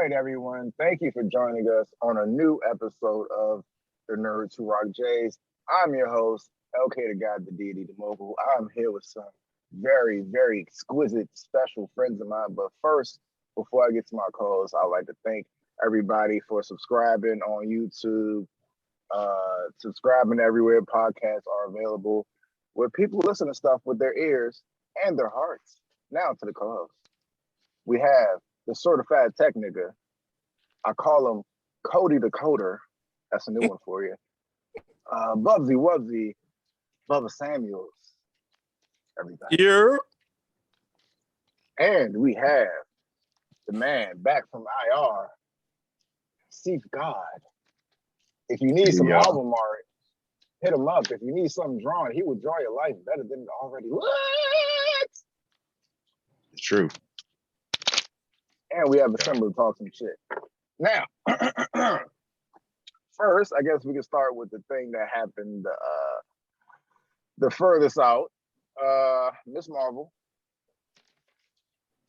right, everyone. Thank you for joining us on a new episode of the Nerds Who Rock Jays. I'm your host, LK the God, the Deity, the Mogul. I'm here with some very, very exquisite, special friends of mine. But first, before I get to my calls, I'd like to thank everybody for subscribing on YouTube, subscribing everywhere podcasts are available, where people listen to stuff with their ears and their hearts. Now to the co-host. We have the certified tech nigga. I call him Cody the Coder. That's a new one for you. Bubsy Wubsy, Bubba Samuels. Everybody. Here. And we have the man back from IR, Seif God. If you need some album art, hit him up. If you need something drawn, he will draw your life better than it already. What? It's true. And we have a symbol to talk some shit. Now, first, I guess we can start with the thing that happened the furthest out. Miss Marvel.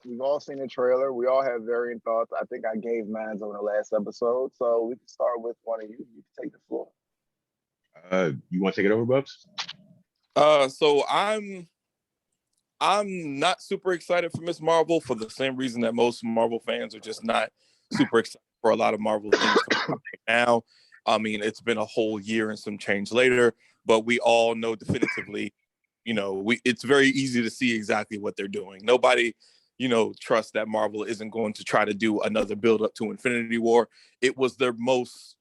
We've all seen the trailer. We all have varying thoughts. I think I gave mine on the last episode. So we can start with one of you. You can take the floor. You want to take it over, Bubs? So I'm not super excited for Miss Marvel for the same reason that most Marvel fans are just not super excited for a lot of Marvel things right now. I mean, it's been a whole year and some change later, but we all know definitively, it's very easy to see exactly what they're doing. Nobody, trusts that Marvel isn't going to try to do another build up to Infinity War. It was their most,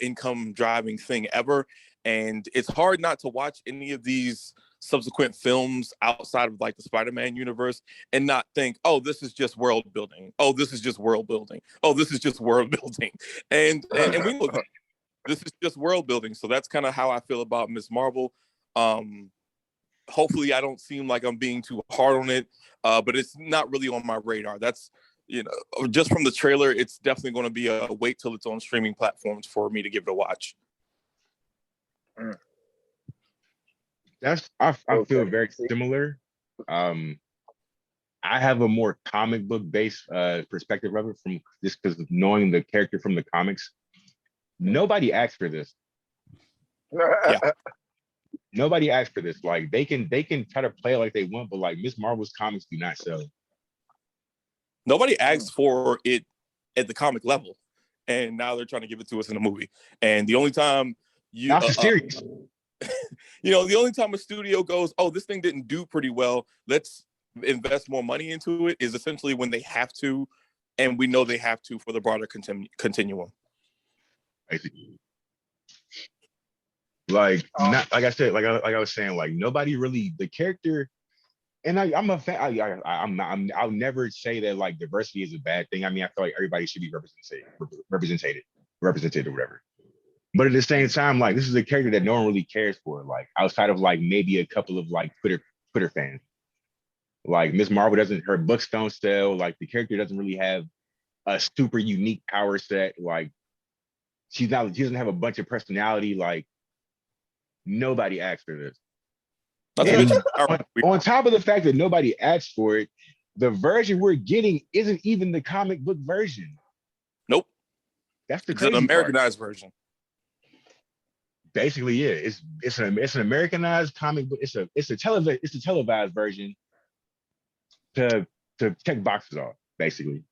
income driving thing ever. And it's hard not to watch any of these subsequent films outside of like the Spider-Man universe and not think, oh, this is just world building. Oh, this is just world building. Oh, this is just world building. And we know that this is just world building. So that's kind of how I feel about Miss Marvel. Hopefully I don't seem like I'm being too hard on it, but it's not really on my radar. That's, just from the trailer, it's definitely going to be a wait till it's on streaming platforms for me to give it a watch. I feel very similar. I have a more comic book based perspective of it from just because of knowing the character from the comics. Nobody asked for this. Yeah. Nobody asked for this. Like they can try to play it like they want, but like Miss Marvel's comics do not sell. Nobody asked for it at the comic level, and now they're trying to give it to us in a movie. And the only time That's a series. the only time a studio goes, oh, this thing didn't do pretty well, let's invest more money into it, is essentially when they have to, and we know they have to for the broader continuum. Basically. Like I said, like I was saying, like nobody really the character, and I'm a fan. I'll never say that like diversity is a bad thing. I mean, I feel like everybody should be represented or whatever. But at the same time, like this is a character that no one really cares for, like outside of like maybe a couple of like Twitter fans. Like Miss Marvel her books don't sell. Like the character doesn't really have a super unique power set. Like she doesn't have a bunch of personality. Like nobody asked for this. On top of the fact that nobody asked for it, the version we're getting isn't even the comic book version. Nope. That's the crazy an Americanized part. version. Basically, yeah. It's an Americanized comic book. It's a televised version to check boxes off, basically.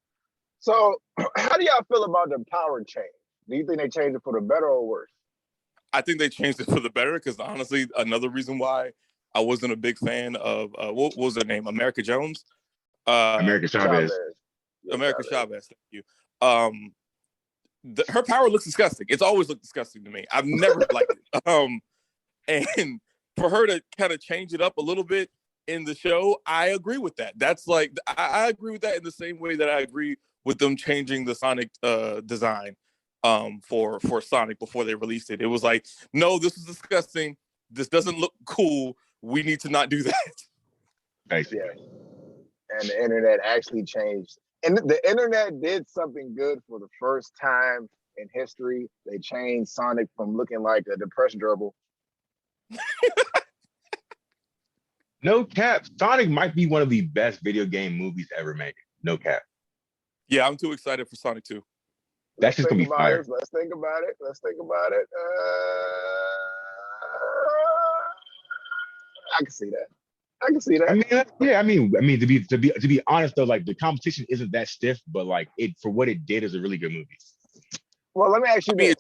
So, how do y'all feel about the power change? Do you think they changed it for the better or worse? I think they changed it for the better because honestly, another reason why I wasn't a big fan of what was her name? America Jones? America Chavez. America Chavez. Thank you. Her power looks disgusting. It's always looked disgusting to me. I've never liked it. And for her to kind of change it up a little bit in the show, I agree with that. That's like I agree with that in the same way that I agree with them changing the Sonic design for Sonic before they released it. It was like, no, this is disgusting. This doesn't look cool. We need to not do that. Basically. Yeah. And the internet actually changed. And the internet did something good for the first time in history. They changed Sonic from looking like a depressed gerbil. No cap. Sonic might be one of the best video game movies ever made. No cap. Yeah, I'm too excited for Sonic 2. That's just gonna be fire. Let's think about it. I can see that. I mean, to be honest though, like the competition isn't that stiff, but like it for what it did is a really good movie. Well, let me ask you this.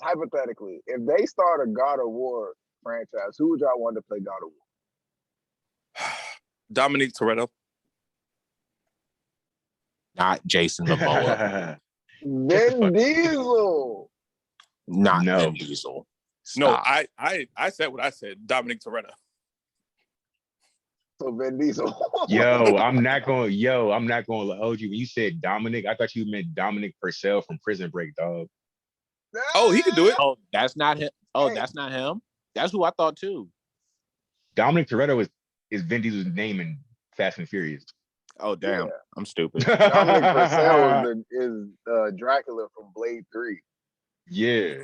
Hypothetically, if they start a God of War franchise, who would y'all want to play God of War? Dominic Toretto. Not Jason Momoa. Vin Diesel. Not Vin Diesel. Stop. No, I said what I said. Dominic Toretto. So Vin Diesel. I'm not going to hold you. When you said Dominic, I thought you meant Dominic Purcell from Prison Break, dog. Oh, he could do it. Oh, that's not him. Oh, that's not him. That's who I thought too. Dominic Toretto is Vin Diesel's name in Fast and Furious. Oh, damn. Yeah. I'm stupid. Dominic Purcell is Dracula from Blade 3. Yeah.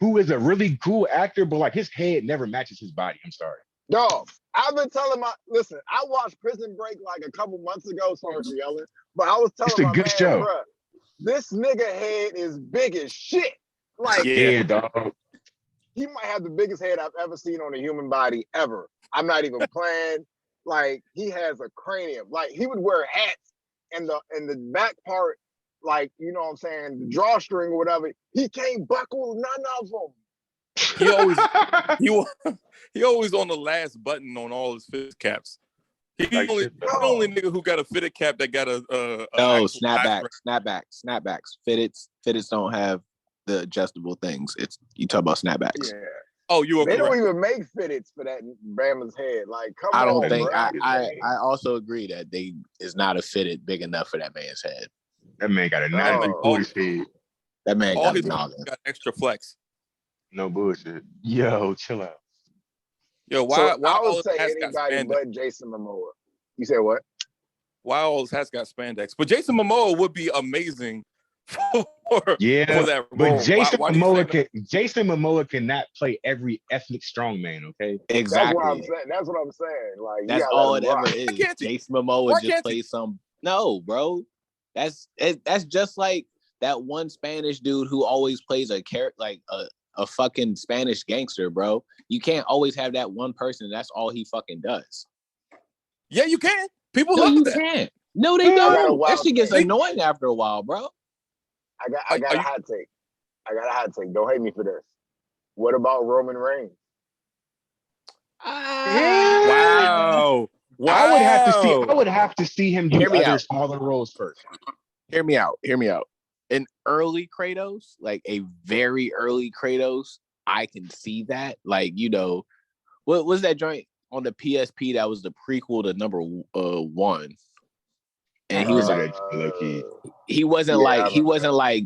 Who is a really cool actor, but like his head never matches his body. I'm sorry. Dog, I've been telling listen, I watched Prison Break like a couple months ago, sorry for yelling, but I was telling my man, bruh, this nigga head is big as shit. Like, yeah, dog. He might have the biggest head I've ever seen on a human body ever. I'm not even playing. Like, he has a cranium. Like, he would wear hats and the back part, like, you know what I'm saying, the drawstring or whatever. He can't buckle none of them. He always on the last button on all his fit caps. He's the only nigga who got a fitted cap that got a snapbacks. Fitteds don't have the adjustable things. You talk about snapbacks. Yeah. Oh, you are They correct. don't even make fitteds for that Bama's head. Like, come on. I don't think bro. I also agree that they is not a fitted big enough for that man's head. That man got a noggin bullshit. That man all got his a noggin. Got extra flex. No bullshit. Yo, chill out. Yo, why I all would say hats anybody got but Jason Momoa. You said what? Why all his hats got spandex? But Jason Momoa would be amazing for that role. But Jason Momoa cannot play every ethnic strongman, okay? Exactly. That's what I'm saying. Like, that's all it ever is. Jason Momoa just plays some. No, bro. That's just like that one Spanish dude who always plays a character like a fucking Spanish gangster, bro. You can't always have that one person. That's all he fucking does. Yeah, you can. People love that. Can't. No, they don't. That shit gets annoying after a while, bro. I got a hot take. Don't hate me for this. What about Roman Reigns? Wow. I would have to see him do other smaller roles first. Hear me out. An early Kratos, like a very early Kratos, I can see that. Like, you know, what was that joint on the PSP that was the prequel to number 1? And he was like, he wasn't like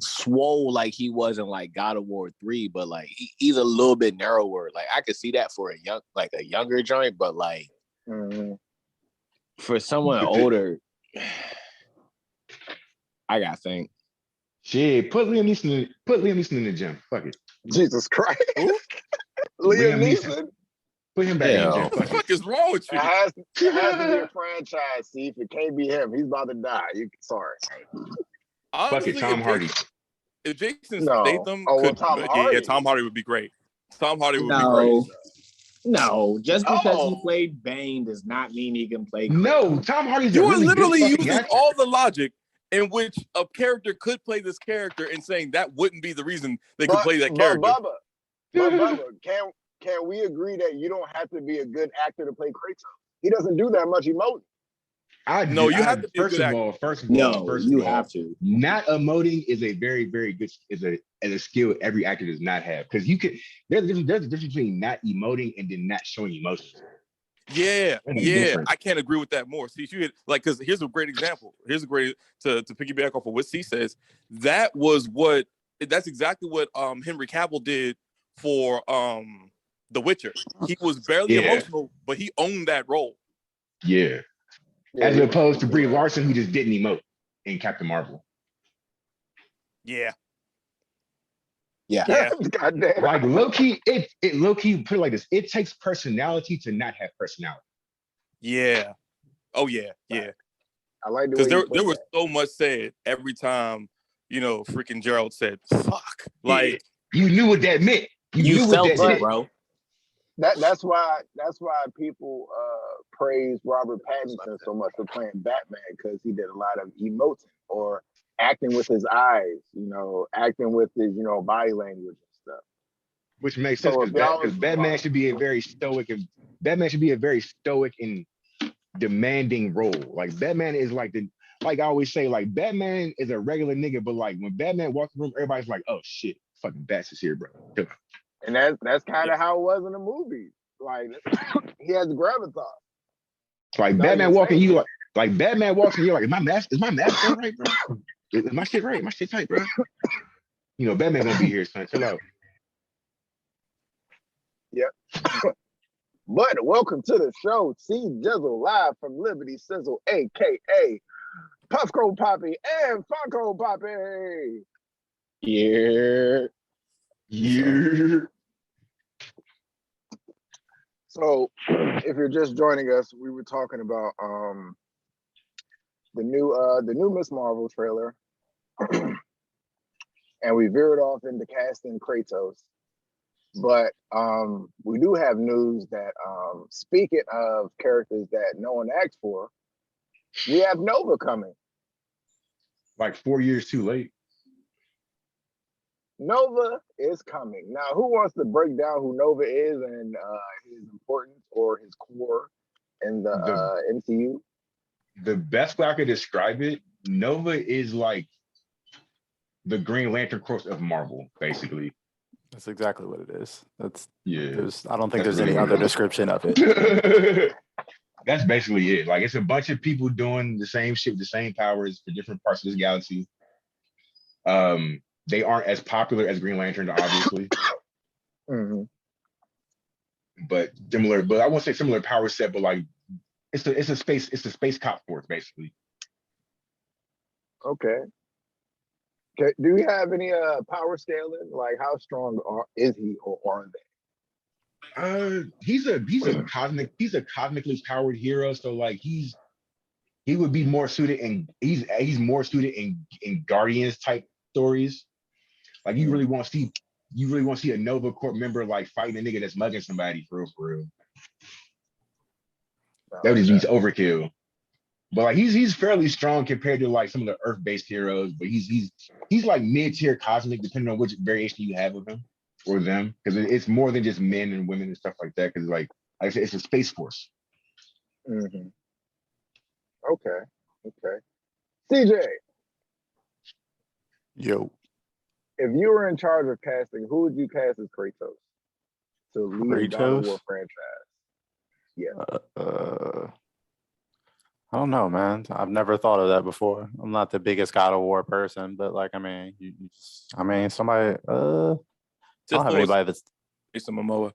swole like he wasn't like God of War 3, but like he's a little bit narrower. Like I could see that for a younger joint, but like for someone older, I gotta think. Shit, put Liam Neeson in the gym. Fuck it. Jesus Christ. Liam Neeson? Put him back in the gym. What the fuck is wrong with you? It has to be a franchise, see? If it can't be him, he's about to die. Sorry. Honestly, fuck it, Tom Hardy. If Jason Statham Tom Hardy would be great. Tom Hardy would be great. No, just because he played Bane does not mean he can play. No, Tom Hardy's you are literally using all the logic in which a character could play this character and saying that wouldn't be the reason they could play that character. Bubba, can we agree that you don't have to be a good actor to play Kratos? He doesn't do that much emoting. You have to be first of all, have to. Not emoting is a very, very good is a skill every actor does not have. Because you could there's a difference between not emoting and then not showing emotions. Yeah. I can't agree with that more. See, you like because here's a great example. Here's a great to piggyback off of what C says. That's exactly what Henry Cavill did for The Witcher. He was barely emotional, but he owned that role. Yeah. As opposed to Brie Larson, who just didn't emote in Captain Marvel. Yeah. Goddamn. Like low-key, it low-key put it like this. It takes personality to not have personality. Yeah. Oh yeah. Yeah. I like the Because way there was so much said every time, freaking Gerald said "fuck." Like you knew what that meant. You knew what felt that it, meant. bro. That's why people praise Robert Pattinson so much for playing Batman, because he did a lot of emoting or acting with his eyes, acting with his body language and stuff. Which makes sense because Batman should be a very stoic and demanding role. Like Batman is like I always say, like Batman is a regular nigga, but like when Batman walks in the room, everybody's like, oh shit, fucking Bats is here, bro. And that's kind of how it was in the movie. Like he has gravitas. Like Batman walking, like Batman walks in, you're like, is my mask all right, bro? Is my shit right? My shit tight, bro. Batman gonna be here, son. Chill out. Yep. But welcome to the show, C Jizzle, live from Liberty Sizzle, aka Puffco Poppy and Funko Poppy. Yeah. So, if you're just joining us, we were talking about the new Miss Marvel trailer, and we veered off into casting Kratos. But we do have news that speaking of characters that no one asked for, we have Nova coming. Like 4 years too late. Nova is coming. Now, who wants to break down who Nova is and his importance or his core in the MCU? The best way I could describe it, Nova is like the Green Lantern Corps of Marvel, basically. That's exactly what it is. Yeah. I don't think there's any other description of it. That's basically it. Like it's a bunch of people doing the same shit, the same powers for different parts of this galaxy. They aren't as popular as Green Lantern, obviously. Mm-hmm. But similar, but I won't say similar power set, but like it's a space cop force, basically. Okay. Do you have any power scaling? Like how strong is he or are they? He's a cosmically powered hero, so like he would be more suited in he's more suited in Guardians type stories. Like you really want to see a Nova Corps member like fighting a nigga that's mugging somebody for real. That would just be overkill. But like he's fairly strong compared to like some of the Earth-based heroes, but he's like mid-tier cosmic depending on which variation you have of him or them, because it's more than just men and women and stuff like that. Because like I said, it's a space force. Mm-hmm. Okay. CJ. Yo. If you were in charge of casting, who would you cast as Kratos to lead the God of War franchise? Yeah. I don't know, man. I've never thought of that before. I'm not the biggest God of War person, but like, I mean, somebody. I don't have anybody that's Jason Momoa.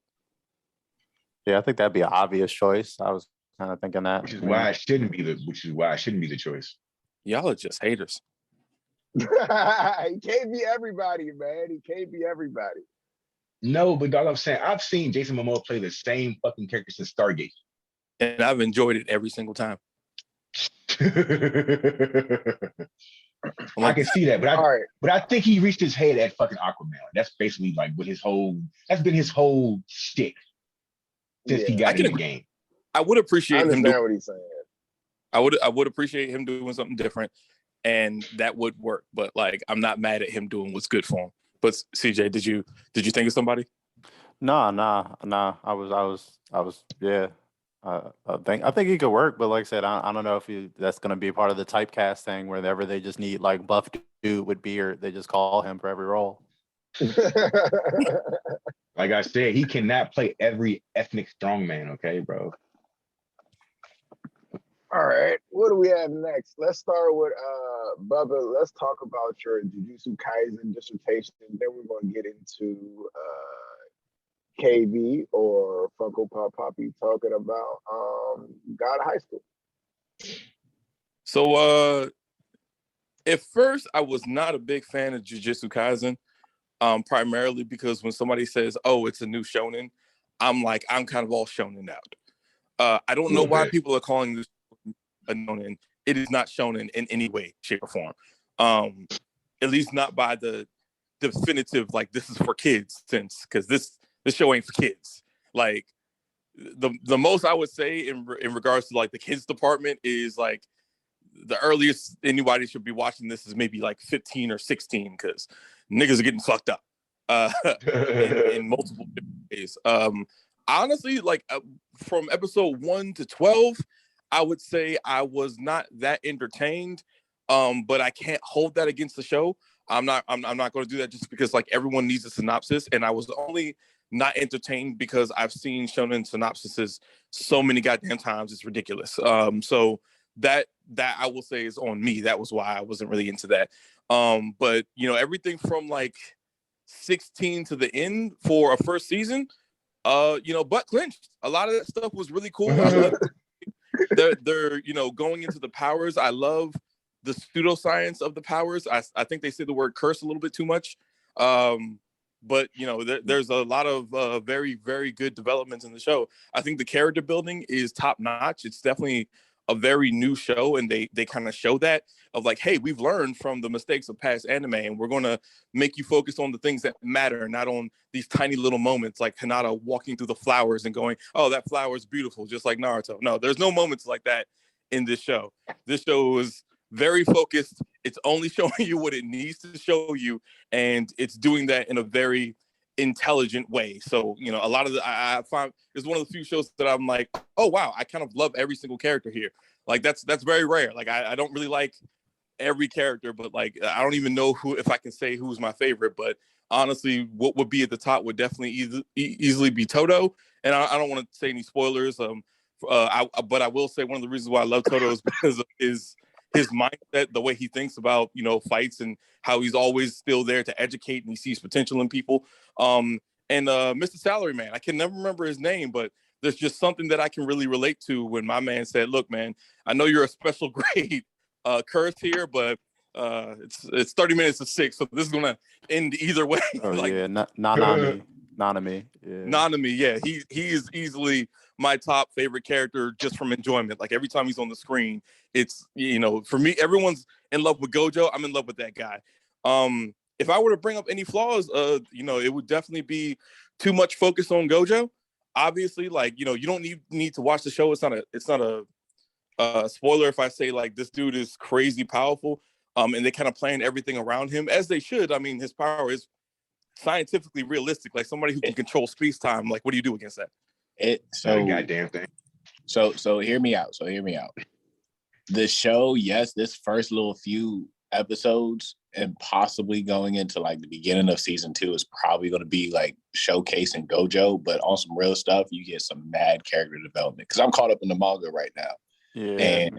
Yeah, I think that'd be an obvious choice. I was kind of thinking that. Which is why it shouldn't be the choice. Y'all are just haters. He can't be everybody, man. He can't be everybody. No, but dog, I'm saying I've seen Jason Momoa play the same fucking character since Stargate, and I've enjoyed it every single time. I can see that, but I think he reached his head at fucking Aquaman. That's basically like that's been his whole shtick since he got in the game. I would appreciate him doing what he's saying. I would appreciate him doing something different, and that would work. But like, I'm not mad at him doing what's good for him. But CJ, did you think of somebody? Nah. I was yeah. I think he could work, but like I said, I don't know if that's going to be part of the typecast thing, wherever they just need like buff dude with beard, they just call him for every role. Like I said, he cannot play every ethnic strongman. Okay, bro. All right, what do we have next? Let's start with Bubba. Let's talk about your Jujutsu Kaisen dissertation. Then we're going to get into KB or Funko Pop Poppy talking about God of High School. So at first I was not a big fan of Jujutsu Kaisen, primarily because when somebody says, "Oh, it's a new shonen," I'm kind of all shonen out. I don't know why people are calling this shonen, it is not shonen in any way, shape, or form. At least not by the definitive, like, this is for kids sense, because this show ain't for kids. Like, the most I would say in regards to like the kids department is like the earliest anybody should be watching this is maybe like 15 or 16, because niggas are getting fucked up in multiple different ways. Honestly, like from episode 1 to 12, I would say I was not that entertained. But I can't hold that against the show. I'm not going to do that just because like everyone needs a synopsis, and I was only not entertained because I've seen shonen synopsises so many goddamn times, it's ridiculous. So that I will say is on me. That was why I wasn't really into that. But you know, everything from like 16 to the end for a first season, you know, butt clenched. A lot of that stuff was really cool. I love they're you know, going into the powers. I love the pseudoscience of the powers. I think they say the word curse a little bit too much. But you know, there's a lot of very, very good developments in the show. I think the character building is top notch. It's definitely a very new show, and they kind of show that of like, hey, we've learned from the mistakes of past anime, and we're going to make you focus on the things that matter, not on these tiny little moments like Hinata walking through the flowers and going, oh, that flower is beautiful, just like Naruto. No, there's no moments like that in this show. This show is very focused. It's only showing you what it needs to show you, and it's doing that in a very intelligent way. So, you know, a lot of I find it's one of the few shows that I'm like, oh wow, I kind of love every single character here. Like that's very rare. Like I don't really like every character, but like I don't even know if I can say who's my favorite. But honestly, what would be at the top would definitely easily be Toto. And I don't want to say any spoilers. But I will say one of the reasons why I love Toto is because of his mindset, the way he thinks about, you know, fights, and how he's always still there to educate, and he sees potential in people. And Mr. Salaryman, I can never remember his name, but there's just something that I can really relate to when my man said, look, man, I know you're a special grade curse here, but it's 30 minutes to 6, so this is gonna end either way. Oh like, yeah, Nanami. Yeah. Nanami, yeah, he is easily my top favorite character just from enjoyment. Like every time he's on the screen, it's, you know, for me, everyone's in love with Gojo. I'm in love with that guy. If I were to bring up any flaws, you know, it would definitely be too much focus on Gojo. Obviously, like, you know, you don't need to watch the show. It's not a spoiler if I say like this dude is crazy powerful. And they kind of plan everything around him as they should. I mean, his power is scientifically realistic. Like somebody who can control space time. Like, what do you do against that? Goddamn thing. So hear me out. The show, yes, this first little few episodes and possibly going into like the beginning of season 2 is probably going to be like showcasing Gojo, but on some real stuff, you get some mad character development. Because I'm caught up in the manga right now, and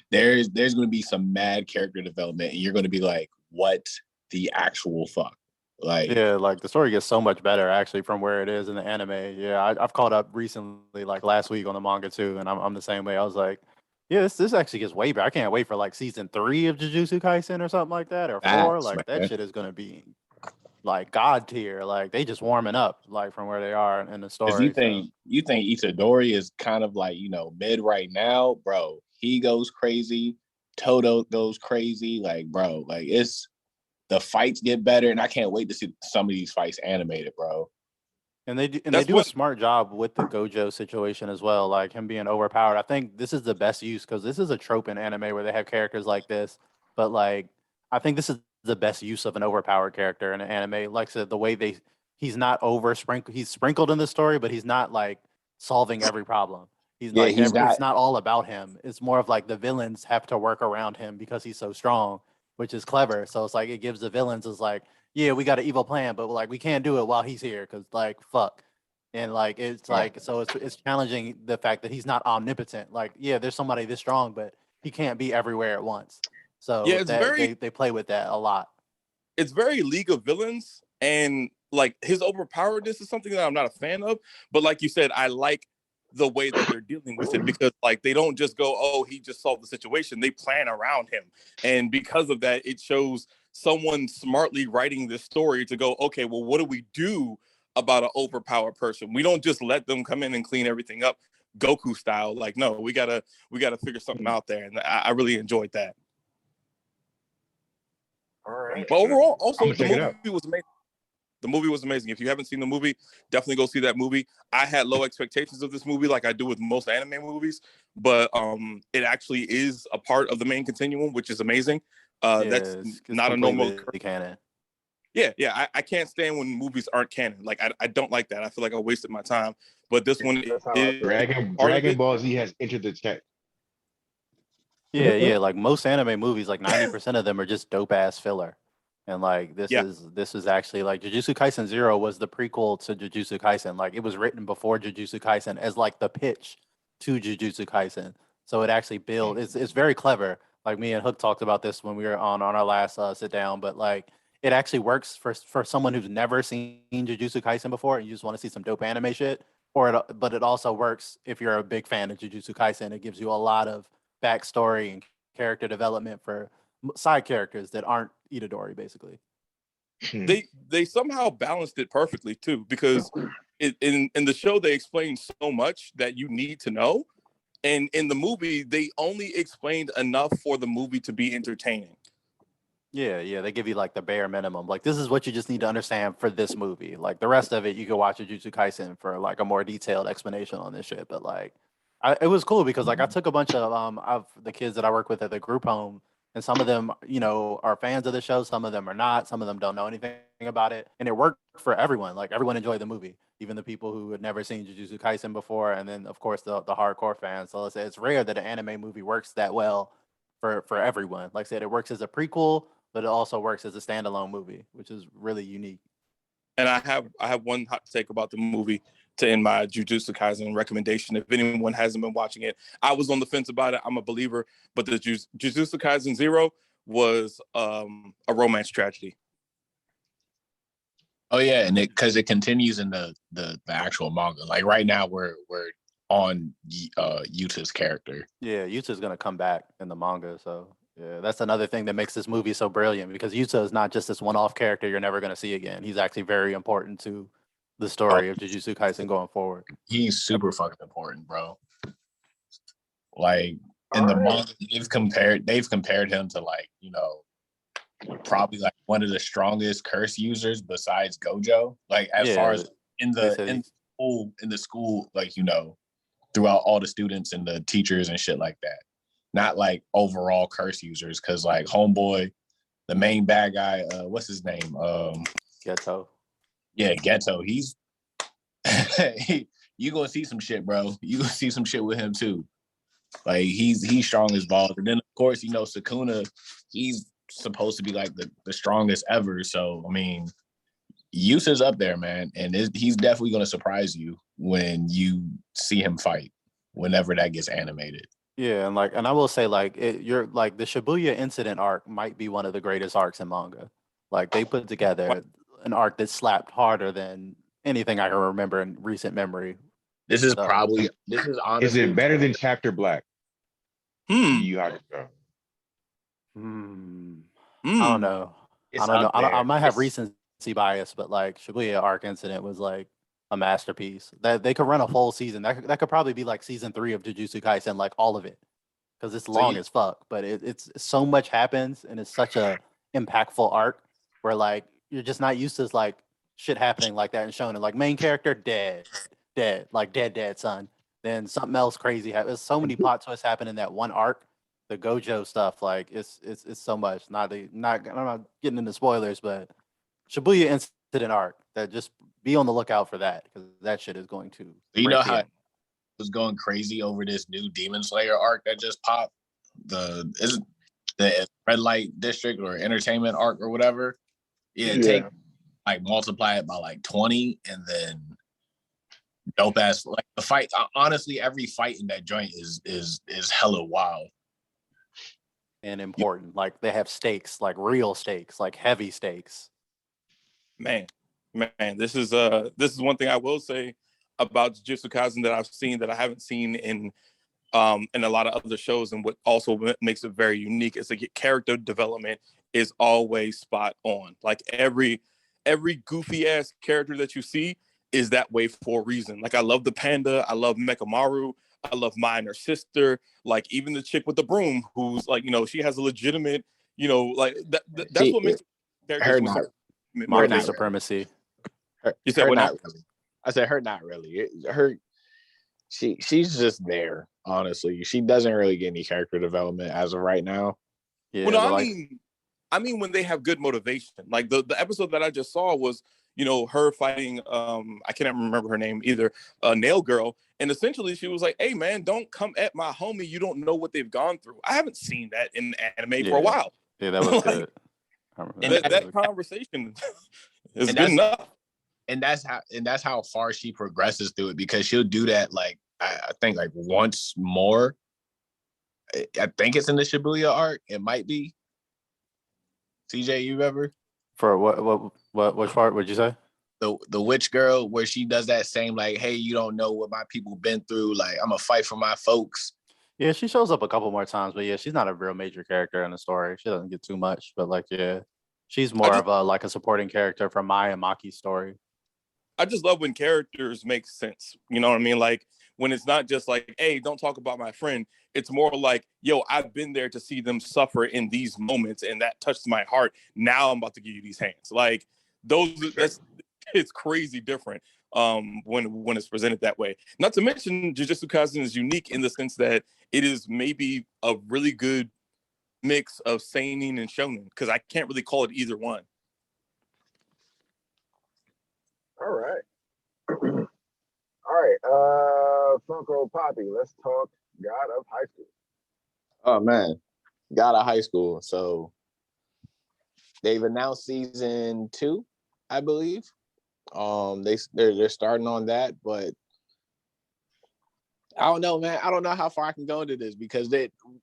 there's going to be some mad character development, and you're going to be like, what the actual fuck? Like, yeah, like the story gets so much better actually from where it is in the anime. Yeah, I've caught up recently, like last week on the manga too, and I'm the same way. I was like, yeah, this actually gets way better. I can't wait for like season 3 of Jujutsu Kaisen or something like that, or 4. Like that shit is gonna be like god tier. Like they just warming up, like from where they are in the story. You think Itadori is kind of like, you know, mid right now, bro? He goes crazy. Toto goes crazy. Like, bro, like the fights get better, and I can't wait to see some of these fights animated, bro. And they do a smart job with the Gojo situation as well, like him being overpowered. I think this is the best use because this is a trope in anime where they have characters like this. But like, I think this is the best use of an overpowered character in an anime. Like I said, the way he's not he's sprinkled in the story, but he's not like solving every problem. It's not all about him. It's more of like the villains have to work around him because he's so strong, which is clever. So it's like it gives the villains is like, yeah, we got an evil plan, but like we can't do it while he's here because like fuck. And like it's like so it's challenging the fact that he's not omnipotent. Like, yeah, there's somebody this strong, but he can't be everywhere at once. So yeah, they play with that a lot. It's very League of Villains, and like his overpoweredness is something that I'm not a fan of. But like you said, I like the way that they're dealing with it because like they don't just go, oh, he just solved the situation. They plan around him, and because of that, it shows someone smartly writing this story to go, okay, well, what do we do about an overpowered person? We don't just let them come in and clean everything up. Goku style. Like, no, we gotta figure something out there, and I really enjoyed that. All right. But overall, I'm also gonna the check it out. movie was amazing. The movie was amazing. If you haven't seen the movie, definitely go see that movie. I had low expectations of this movie, like I do with most anime movies, but it actually is a part of the main continuum, which is amazing. That's it's not a normal. completely canon. Yeah. I can't stand when movies aren't canon. Like I don't like that. I feel like I wasted my time. But this one That's how I is feel. part of Dragon it. Ball Z has entered the chat. Yeah. Like most anime movies, like 90% of them are just dope ass filler. And like this Yeah. is actually like Jujutsu Kaisen 0 was the prequel to Jujutsu Kaisen. Like it was written before Jujutsu Kaisen as like the pitch to Jujutsu Kaisen. So it actually it's very clever. Like me and Hook talked about this when we were on our last sit down, but like it actually works for someone who's never seen Jujutsu Kaisen before and you just want to see some dope anime shit. But it also works if you're a big fan of Jujutsu Kaisen. It gives you a lot of backstory and character development for side characters that aren't Itadori, basically. They somehow balanced it perfectly too, because in the show they explained so much that you need to know, and in the movie they only explained enough for the movie to be entertaining. Yeah, they give you like the bare minimum. Like this is what you just need to understand for this movie. Like the rest of it, you can watch Jujutsu Kaisen for like a more detailed explanation on this shit. But like, it was cool because like I took a bunch of the kids that I work with at the group home, and some of them, are fans of the show. Some of them are not. Some of them don't know anything about it, and it worked for everyone. Like everyone enjoyed the movie, even the people who had never seen Jujutsu Kaisen before, and then of course the hardcore fans. So it's rare that an anime movie works that well for everyone. Like I said, it works as a prequel, but it also works as a standalone movie, which is really unique. And I have one hot take about the movie to end my Jujutsu Kaisen recommendation. If anyone hasn't been watching it, I was on the fence about it. I'm a believer, but the Jujutsu Kaisen 0 was a romance tragedy. Oh yeah, and it continues in the actual manga. Like right now, we're on Yuta's character. Yeah, Yuta's gonna come back in the manga, so yeah, that's another thing that makes this movie so brilliant because Yuta is not just this one-off character you're never gonna see again. He's actually very important to the story of Jujutsu Kaisen going forward. He's super fucking important, bro. Like in the manga, they've compared him to like, probably like one of the strongest curse users besides Gojo. Like as far as in the school, like, throughout all the students and the teachers and shit like that. Not like overall curse users, because like homeboy, the main bad guy, what's his name? Geto. Yeah, Geto. He's you gonna see some shit, bro. You gonna see some shit with him too. Like he's strong as balls. And then of course, Sukuna, he's supposed to be like the strongest ever. So I mean, Yusa's up there, man, and he's definitely gonna surprise you when you see him fight, whenever that gets animated. Yeah, and I will say you're like the Shibuya incident arc might be one of the greatest arcs in manga. Like they put together an arc that slapped harder than anything I can remember in recent memory. This is honestly. Is it better than Chapter Black? You have to go. I don't know. It's I don't know. up there. I might have recency bias, but like Shibuya arc incident was like a masterpiece. That they could run a full season. That could probably be like season 3 of Jujutsu Kaisen, like all of it, because it's long as fuck. But it's so much happens, and it's such a impactful arc where like you're just not used to like shit happening like that in shonen. Like main character dead, like dead son. Then something else crazy happens. So many plot twists happen in that one arc. The Gojo stuff, like it's so much. I'm not getting into spoilers, but Shibuya incident arc, that just be on the lookout for that, because that shit is going to. You know how it was going crazy over this new Demon Slayer arc that just popped? The Red Light District or Entertainment arc or whatever. Take like multiply it by like 20, and then dope ass like the fight. Honestly, every fight in that joint is hella wild and important. Like they have stakes, like real stakes, like heavy stakes. Man, this is one thing I will say about Jujutsu Kaisen that I've seen that I haven't seen in a lot of other shows, and what also makes it very unique is like character development is always spot on. Like every goofy ass character that you see is that way for a reason. Like I love the panda, I love Mekamaru, I love Mai and her sister. Like even the chick with the broom, who's like, she has a legitimate, like that's what makes characters her with not, some Mafia motivation. supremacy. You said her what not now? really. I said her not really. She's just there. Honestly, she doesn't really get any character development as of right now. Yeah, Well, no, but I mean when they have good motivation. Like the episode that I just saw was, her fighting I can't remember her name either, Nail Girl. And essentially she was like, hey man, don't come at my homie. You don't know what they've gone through. I haven't seen that in anime for a while. Yeah, that was Like, good. that conversation is And good enough. that's how far she progresses through it, because she'll do that like I think like once more. I think it's in the Shibuya arc. It might be. CJ, you ever? For which part would you say? The witch girl, where she does that same like, hey, you don't know what my people been through. Like, I'm gonna fight for my folks. Yeah, she shows up a couple more times, but yeah, she's not a real major character in the story. She doesn't get too much, but like, yeah, she's more of a supporting character from Mai and Maki's story. I just love when characters make sense. You know what I mean? Like when it's not just like, hey, don't talk about my friend. It's more like, yo, I've been there to see them suffer in these moments, and that touched my heart. Now I'm about to give you these hands. Like it's crazy different when it's presented that way. Not to mention, Jujutsu Kaisen is unique in the sense that it is maybe a really good mix of seinen and shonen, because I can't really call it either one. All right. All right. Funko Poppy, let's talk God of High School. Oh man, God of High School. So they've announced season 2, I believe. They're starting on that, but I don't know, man. I don't know how far I can go into this, because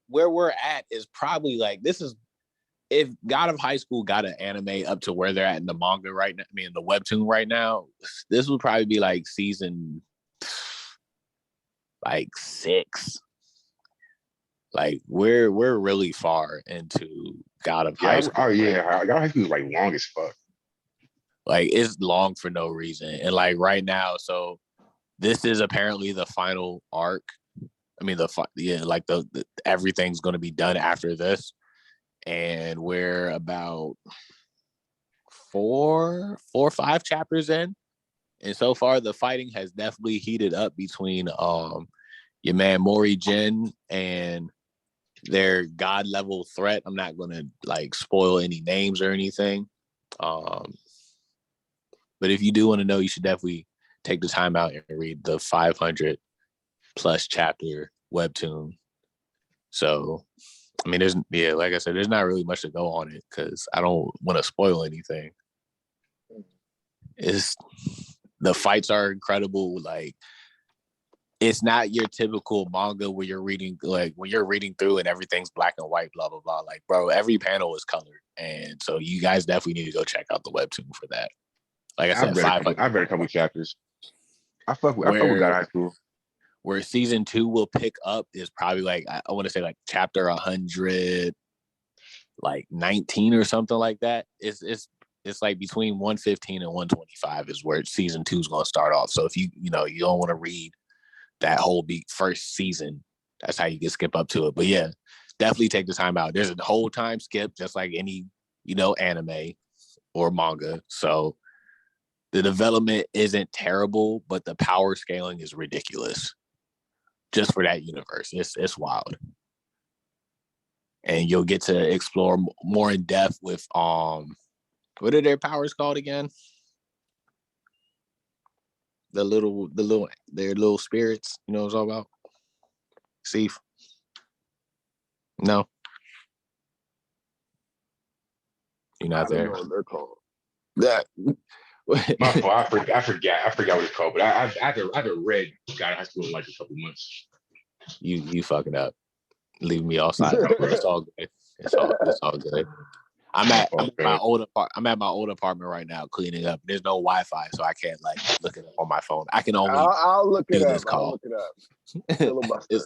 where we're at is probably like, this is, if God of High School got an anime up to where they're at in the manga right now, I mean, the webtoon right now, this would probably be like season like 6. Like we're really far into God of High School. Oh yeah, God of High School is like long as fuck. Like it's long for no reason, and like right now, so this is apparently the final arc. I mean, the everything's going to be done after this, and we're about 4 or 5 chapters in, and so far the fighting has definitely heated up between your man Mori Jin and their god level threat. I'm not going to like spoil any names or anything, but if you do want to know, you should definitely take the time out and read the 500 plus chapter webtoon. So, I mean, like I said, there's not really much to go on it because I don't want to spoil anything. The fights are incredible. Like, it's not your typical manga where you're reading, like when you're reading through and everything's black and white, blah, blah, blah. Like, bro, every panel is colored. And so you guys definitely need to go check out the webtoon for that. Like I said, I've read a couple chapters. I fuck with God of High School. Where season 2 will pick up is probably like, I want to say like chapter 100, like 19 or something like that. It's like between 115 and 125 is where season 2 is going to start off. So if you don't want to read that whole first season, that's how you can skip up to it. But yeah, definitely take the time out. There's a whole time skip, just like any, anime or manga. So the development isn't terrible, but the power scaling is ridiculous. Just for that universe, it's wild, and you'll get to explore more in depth with what are their powers called again? Their little spirits. You know what I'm talking about? Steve? No, you're not there. I don't know what they're called. That. My fault. I forgot what it's called. But I haven't read God of High School in like a couple months. You fucking up. Leave me outside. It's all good. It's all good. I'm at my old apartment right now cleaning up. There's no Wi-Fi, so I can't like look it up on my phone. I can only I'll look it do up. this call. I'll look it up.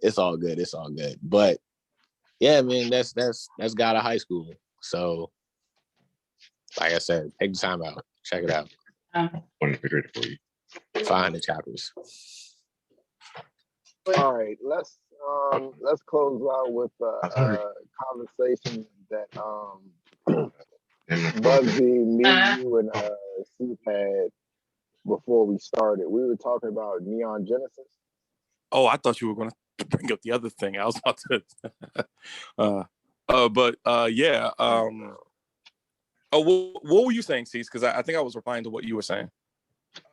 It's all good. It's all good. But yeah, man, that's God of High School. So like I said, take the time out. Check it out. I'm gonna figure it for you. 500 chapters. All right, let's close out with I was hungry. a conversation that Bugsy, me, you, and Steve had before we started. We were talking about Neon Genesis. Oh, I thought you were going to bring up the other thing. I was about to. Yeah. What were you saying, Cease? Because I think I was replying to what you were saying.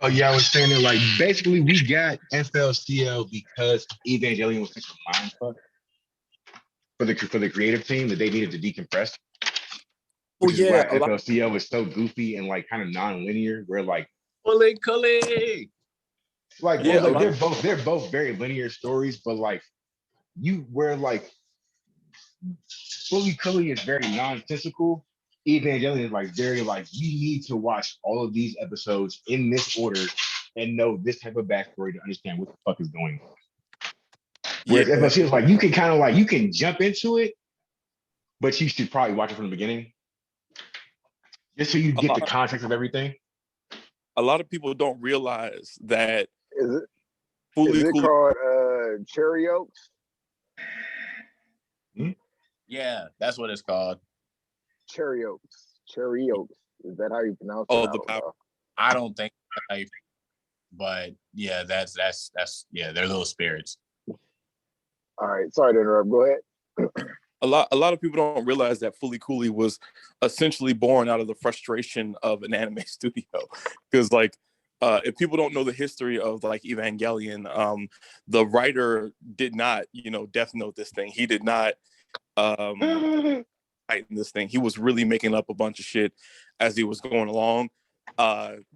Oh yeah, I was saying that like basically we got FLCL because Evangelion was such a mindfuck for the creative team that they needed to decompress, Oh which is why yeah, a lot. FLCL was so goofy and like kind of non-linear. Where like Cully. Yeah, a lot. they're both very linear stories, but like where like Fully Cully is very nonsensical. Evangelion is like very like we need to watch all of these episodes in this order and know this type of backstory to understand what the fuck is going on. Yeah, Whereas FLC is like you can kind of like you can jump into it, but you should probably watch it from the beginning just so you a get the lot. context of everything. A lot of people don't realize that Is it Fully is it Cool. called Cherry Oaks? Yeah, that's what it's called. Cherry Oaks. Cherry Oaks. Is that how you pronounce it? Oh, I the don't power. know. I don't think, but yeah, that's yeah, they're little spirits. All right, sorry to interrupt. Go ahead. A lot of people don't realize that Fully Cooley was essentially born out of the frustration of an anime studio. Because like if people don't know the history of like Evangelion, the writer did not, Death Note this thing. He did not tighten this thing. He was really making up a bunch of shit as he was going along,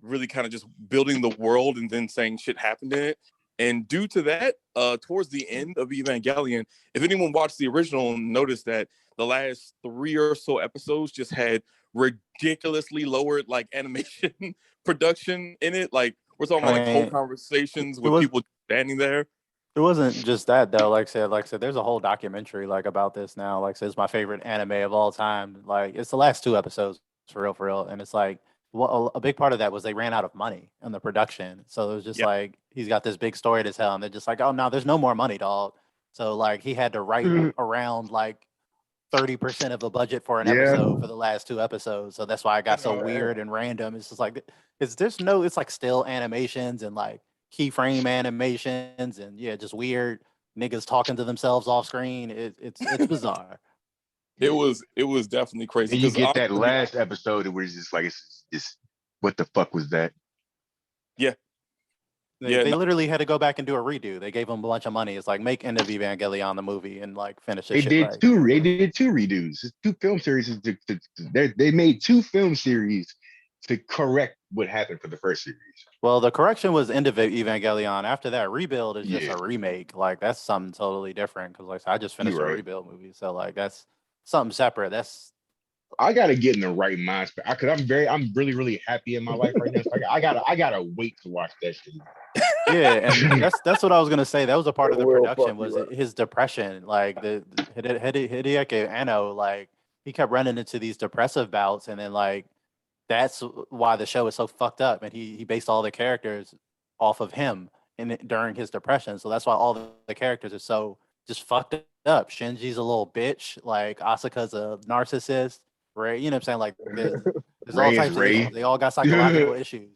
really kind of just building the world and then saying shit happened in it. And due to that, towards the end of Evangelion, if anyone watched the original, noticed that the last 3 or so episodes just had ridiculously lowered like animation production in it. Like we're talking about like whole conversations with people standing there. It wasn't just that though. Like I said, there's a whole documentary like about this now. Like I said, it's my favorite anime of all time. Like it's the last 2 episodes for real. And it's like a big part of that was they ran out of money in the production. So it was just like he's got this big story to tell, and they're just like, oh no, there's no more money, dog. So like he had to write around like 30% of the budget for an episode for the last 2 episodes. So that's why it got so weird and random. It's just like it's like still animations and like keyframe animations and just weird niggas talking to themselves off screen. It's bizarre. It was definitely crazy. And you get that last episode where it's just like it's just what the fuck was that? Yeah. They literally had to go back and do a redo. They gave them a bunch of money. It's like make End of Evangelion the movie and like finish it. They did 2 redos. 2 film series. They made 2 film series to correct what happened for the first series. Well, the correction was End of Evangelion. After that, Rebuild is just a remake. Like that's something totally different. Because like I just finished a Rebuild movie, so like that's something separate. I gotta get in the right mindset because I'm really happy in my life right now. So I gotta wait to watch that shit. Yeah, and that's what I was gonna say. That was a part of the production was his depression. Like the Hideaki Anno, like he kept running into these depressive bouts, and then like that's why the show is so fucked up. And he based all the characters off of him during his depression. So that's why all the characters are so just fucked up. Shinji's a little bitch. Like Asuka's a narcissist. Right? You know what I'm saying? Like there's all types of issues. They all got psychological issues.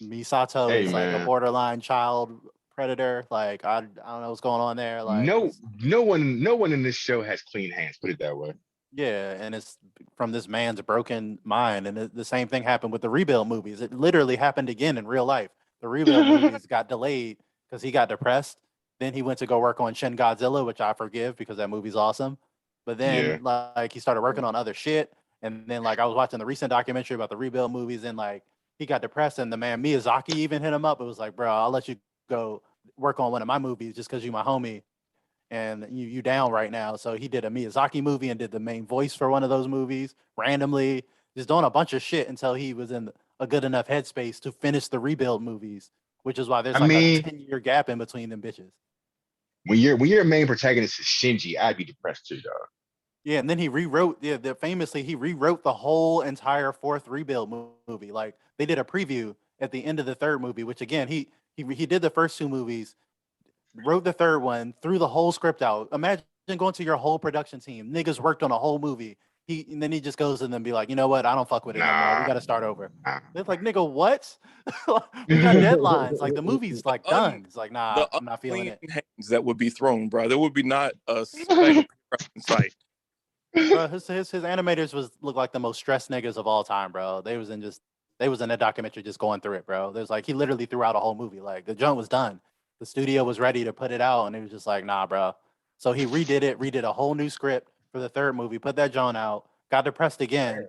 Misato is like a borderline child predator. Like I don't know what's going on there. Like no one in this show has clean hands. Put it that way. Yeah, and it's from this man's broken mind. And the same thing happened with the Rebuild movies. It literally happened again in real life. The Rebuild movies got delayed because he got depressed. Then he went to go work on Shin Godzilla, which I forgive because that movie's awesome. But then like he started working on other shit. And then like I was watching the recent documentary about the Rebuild movies, and like he got depressed, and the man Miyazaki even hit him up. It was like, bro, I'll let you go work on one of my movies just because you my homie. And you down right now. So he did a Miyazaki movie and did the main voice for one of those movies randomly, just doing a bunch of shit until he was in a good enough headspace to finish the Rebuild movies, which is why there's a 10-year gap in between them bitches. When your main protagonist is Shinji, I'd be depressed too, dog. Yeah, and then he rewrote famously he rewrote the whole entire 4th Rebuild movie. Like they did a preview at the end of the 3rd movie, which again he did the first 2 movies wrote the third one, threw the whole script out. Imagine going to your whole production team. Niggas worked on a whole movie. And then he just goes in and be like, you know what? I don't fuck with it no more. We got to start over. It's like, nigga, what? We got deadlines. Like the movie's like done. It's like, nah, I'm not feeling it. Hands that would be thrown, bro. There would be not a speck of in sight. Bro, his animators look like the most stressed niggas of all time, bro. They was in a documentary just going through it, bro. There's like he literally threw out a whole movie. Like the joint was done. The studio was ready to put it out, and it was just like, nah, bro. So he redid a whole new script for the third movie, put that joint out, got depressed again,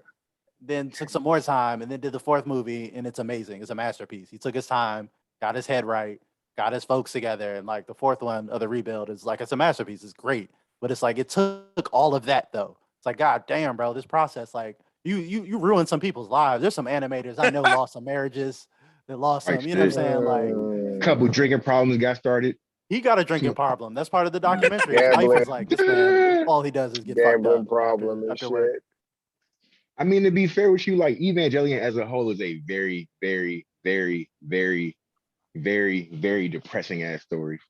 then took some more time, and then did the fourth movie, and it's amazing. It's a masterpiece. He took his time, got his head right, got his folks together, and like the fourth one of the rebuild is like it's a masterpiece. It's great. But it's like it took all of that though. It's like, God damn, bro, this process, like you ruined some people's lives. There's some animators I know lost some marriages, that lost some, you know what I'm saying? Like couple drinking problems got started. He got a drinking problem. That's part of the documentary. His wife is like, this man, all he does is get fucked up. Problem and shit. I mean, to be fair with you, like Evangelion as a whole is a very, very, very, very, very, very depressing ass story.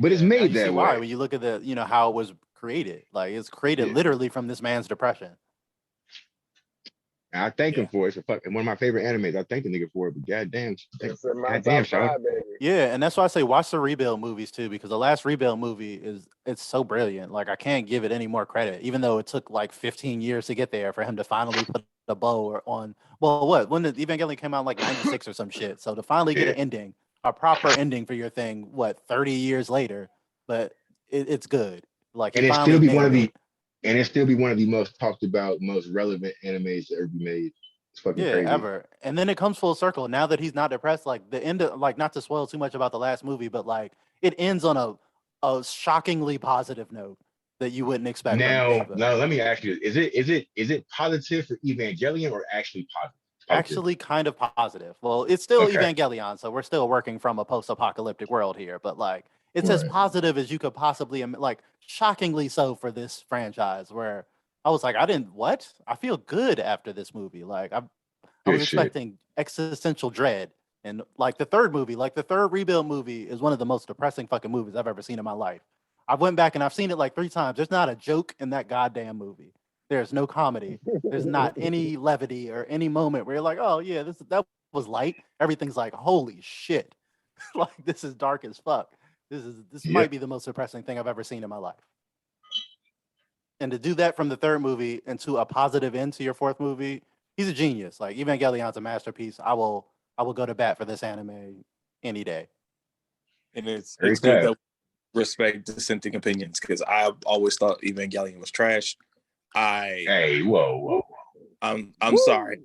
But it's made that way. Why? When you look at the, how it was created, like it's created literally from this man's depression. And I thank him for it. It's one of my favorite animes. I thank the nigga for it, but goddamn, Sean. Yeah, and that's why I say watch the rebuild movies too, because the last rebuild movie it's so brilliant. Like I can't give it any more credit, even though it took like 15 years to get there for him to finally put a bow on. Well, when the Evangelion came out, like 96 or some shit. So to finally get an ending, a proper ending for your thing, 30 years later, but it's good. Like and it still be one of the. And it still be one of the most talked about, most relevant animes to ever be made. It's fucking crazy. Ever. And then it comes full circle. Now that he's not depressed, like the end of, like, not to spoil too much about the last movie, but like it ends on a shockingly positive note that you wouldn't expect. Now, let me ask you: is it positive for Evangelion or actually positive? Actually, kind of positive. Well, it's still Evangelion, so we're still working from a post-apocalyptic world here, but like. It's as positive as you could possibly, like, shockingly so for this franchise. Where I was like, I feel good after this movie. Like, I was expecting existential dread, and like the third rebuild movie is one of the most depressing fucking movies I've ever seen in my life. I went back and I've seen it like 3 times. There's not a joke in that goddamn movie. There's no comedy. There's not any levity or any moment where you're like, oh yeah, that was light. Everything's like, holy shit, like this is dark as fuck. This might be the most depressing thing I've ever seen in my life. And to do that from the third movie into a positive end to your fourth movie, he's a genius. Like Evangelion's a masterpiece. I will go to bat for this anime any day. And it's good that we respect dissenting opinions, because I always thought Evangelion was trash. Whoa. I'm sorry.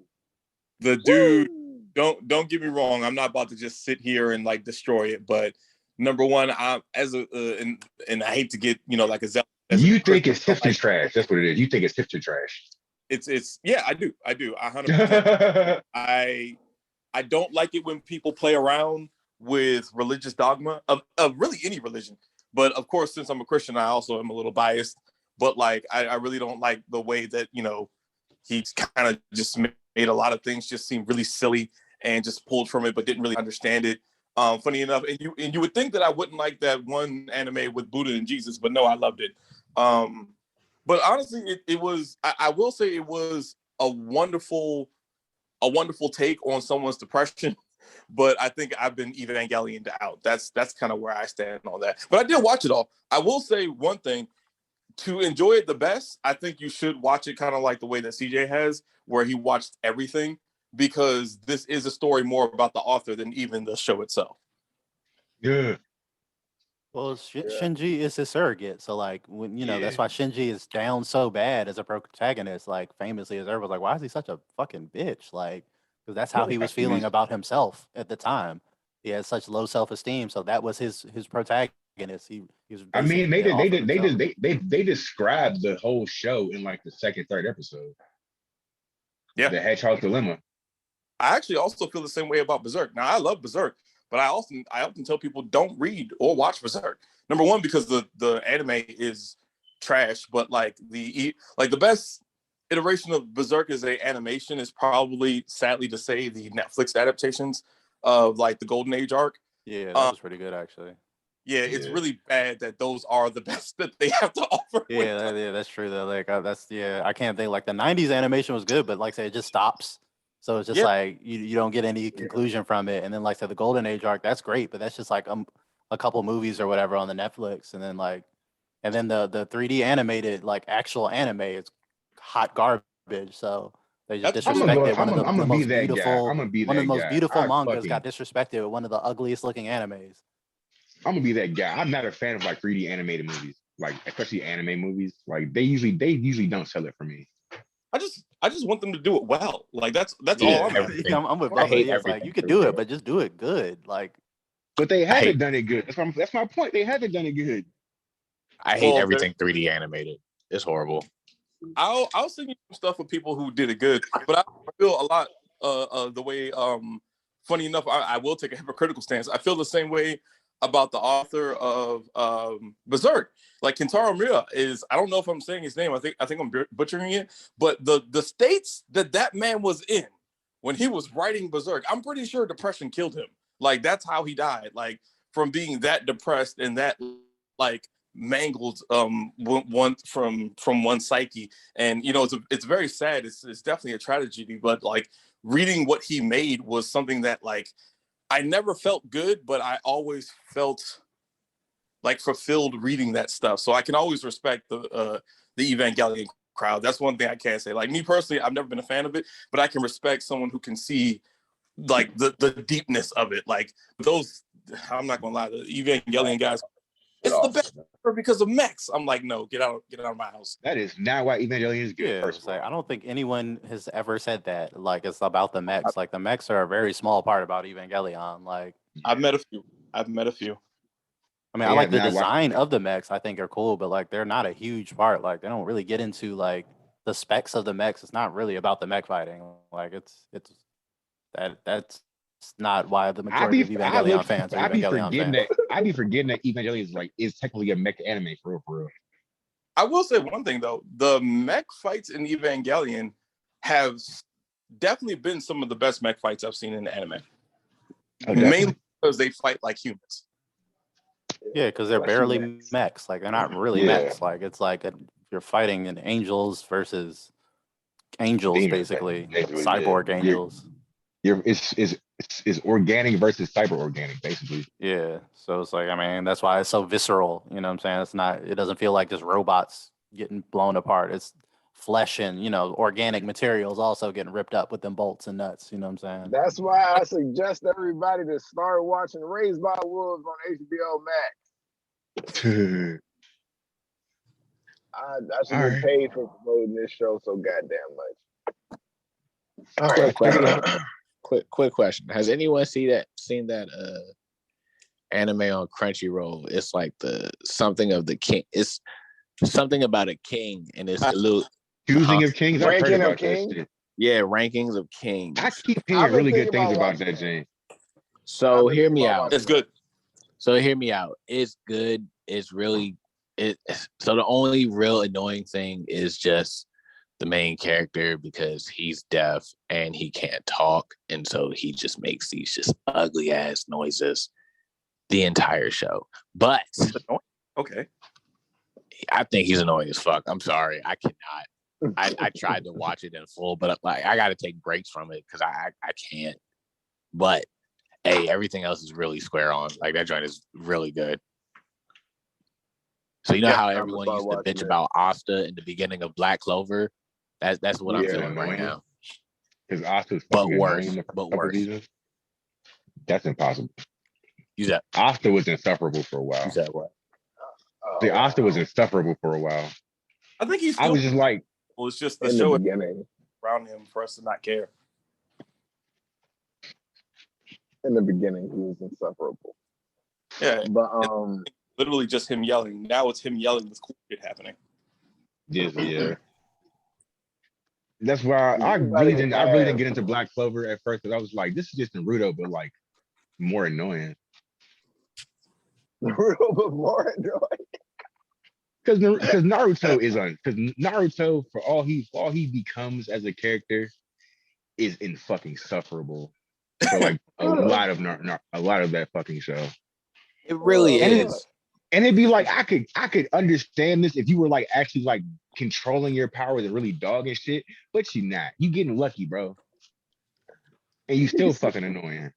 The dude, don't get me wrong. I'm not about to just sit here and like destroy it, but number one, I'm and I hate to get like a zealot. You think it's hipster trash? That's what it is. You think it's hipster trash? It's I do 100%. I don't like it when people play around with religious dogma of really any religion. But of course, since I'm a Christian, I also am a little biased. But like, I really don't like the way that he's kind of just made a lot of things just seem really silly and just pulled from it, but didn't really understand it. Funny enough, and you would think that I wouldn't like that one anime with Buddha and Jesus, but no, I loved it. But honestly, it was. I will say it was a wonderful take on someone's depression. But I think I've been Evangelioned out. That's kind of where I stand on that. But I did watch it all. I will say one thing: to enjoy it the best, I think you should watch it kind of like the way that CJ has, where he watched everything. Because this is a story more about the author than even the show itself. Yeah. Well, Shinji is his surrogate, so like when that's why Shinji is down so bad as a protagonist. Like famously, as everyone's like, why is he such a fucking bitch? Like, because that's how he was feeling about himself at the time. He had such low self-esteem, so that was his protagonist. He was. I mean, they described the whole show in like the second, third episode. Yeah, the Hedgehog's Dilemma. I actually also feel the same way about Berserk. Now, I love Berserk, but I often tell people don't read or watch Berserk. Number one, because the anime is trash, but like the best iteration of Berserk as a animation is probably, sadly to say, the Netflix adaptations of like the Golden Age arc. Yeah, that was pretty good actually. Yeah, it's really bad that those are the best that they have to offer. Yeah, that's true though. Like I can't think like the '90s animation was good, but like I said, it just stops. So it's just like you don't get any conclusion from it. And then like I said, the Golden Age arc, that's great, but that's just like a couple movies or whatever on the Netflix, and then the 3D animated like actual anime is hot garbage. So they just disrespected one of the most beautiful. One of the most beautiful mangas got disrespected with one of the ugliest looking animes. I'm gonna be that guy. I'm not a fan of like 3D animated movies, like especially anime movies. Like they usually don't sell it for me. I just want them to do it well. Like that's all I'm at. I'm with Bubba. Yeah, it's like you could do it, but just do it good. Like, but they haven't done it good. That's my point. They haven't done it good. I hate everything 3D animated. It's horrible. I'll send you some stuff with people who did it good, but I feel a lot the way. Funny enough, I will take a hypocritical stance. I feel the same way about the author of Berserk. Like Kentaro Miura is, I don't know if I'm saying his name. I think I'm butchering it, but the states that man was in when he was writing Berserk, I'm pretty sure depression killed him. Like that's how he died. Like from being that depressed and that like mangled one from one psyche. And you know, it's very sad. It's definitely a tragedy, but like reading what he made was something that like I never felt good, but I always felt like fulfilled reading that stuff. So I can always respect the Evangelion crowd. That's one thing I can say. Like me personally, I've never been a fan of it, but I can respect someone who can see like the deepness of it. Like those, I'm not gonna lie, the Evangelion guys, it's the best because of mechs. I'm like, no, get out of my house. That is not why Evangelion is good. Yeah, it's like, I don't think anyone has ever said that. Like it's about the mechs. Like the mechs are a very small part about Evangelion. Like I've met a few. I mean, I like the design of the mechs. I think are cool, but like they're not a huge part. Like they don't really get into like the specs of the mechs. It's not really about the mech fighting. Like that's not why the majority of Evangelion fans are Evangelion fans. I be forgetting that Evangelion is technically a mech anime for real. I will say one thing though: the mech fights in Evangelion have definitely been some of the best mech fights I've seen in the anime. Mainly because they fight like humans. Yeah, because they're barely mechs. Like they're not really mechs. Like it's like you're fighting an angels versus angels, basically cyborg angels. It's organic versus cyber organic, basically. Yeah, so it's like, I mean, that's why it's so visceral. You know what I'm saying? It doesn't feel like just robots getting blown apart. It's flesh and, you know, organic materials also getting ripped up with them bolts and nuts. You know what I'm saying? That's why I suggest everybody to start watching Raised by Wolves on HBO Max. I should get paid for promoting this show so goddamn much. All right. Quick question. Has anyone seen that anime on Crunchyroll? It's like the something of the king. It's something about a king, and it's a little choosing of kings. Ranking of kings. Yeah, rankings of kings. I keep hearing really good things about that, Jane. So hear me out. It's good. So hear me out. It's good. It's really it. So the only real annoying thing is just the main character, because he's deaf and he can't talk, and so he just makes these just ugly ass noises the entire show. But okay, I think he's annoying as fuck. I'm sorry, I cannot. I tried to watch it in full, but like I got to take breaks from it because I can't. But hey, everything else is really square on. Like that joint is really good. So you know how everyone used to bitch about Asta in the beginning of Black Clover? That's what I'm feeling right now. Because Asta's but worse. That's impossible. You said Asta was insufferable for a while. You said what? The Asta was insufferable for a while. I think I was just like, well, it's just the show around him for us to not care. In the beginning, he was insufferable. Yeah, but literally just him yelling. Now it's him yelling with cool shit happening. Yeah. That's why I really didn't get into Black Clover at first, because I was like, this is just Naruto, but like more annoying. Naruto, but more annoying. Because Naruto, for all he becomes as a character, is fucking insufferable for like a lot of that fucking show. It really And is. it'd be like I could understand this if you were like actually like controlling your powers and really dog and shit, but you not. You getting lucky, bro. And you still fucking annoying.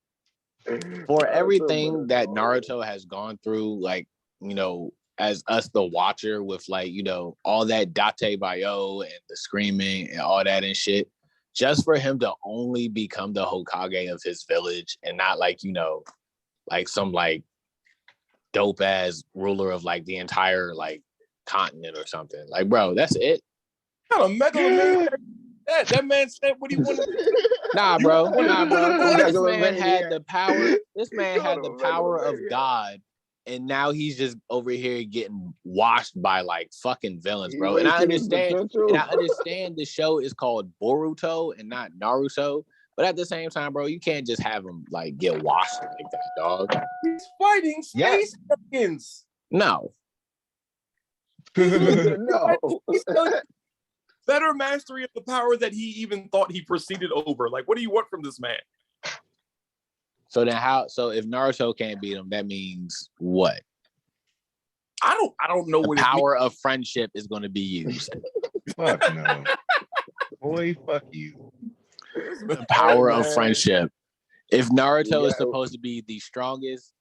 For everything that Naruto has gone through, like, you know, as us the watcher with like, you know, all that Date Bayo and the screaming and all that and shit, just for him to only become the Hokage of his village and not like, you know, like some like dope ass ruler of like the entire like continent or something. Like, bro, that's it. Kind of megalomaniac. That man said what he wanted to do. Nah, bro. This man had Megalomaniac. the power. This man had Called the him a power of megalomaniac. God, and now he's just over here getting washed by like fucking villains, He bro. And I wasted his understand. potential. And I understand the show is called Boruto and not Naruto. But at the same time, bro, you can't just have him like get washed like that, dog. He's fighting space aliens. No. No. He's still better mastery of the power that he even thought he proceeded over. Like, what do you want from this man? So then how? So if Naruto can't beat him, that means what? I don't know The what power of friendship is going to be used. Fuck no. Boy, fuck you. The power of man. friendship. If Naruto is Yeah. supposed to be the strongest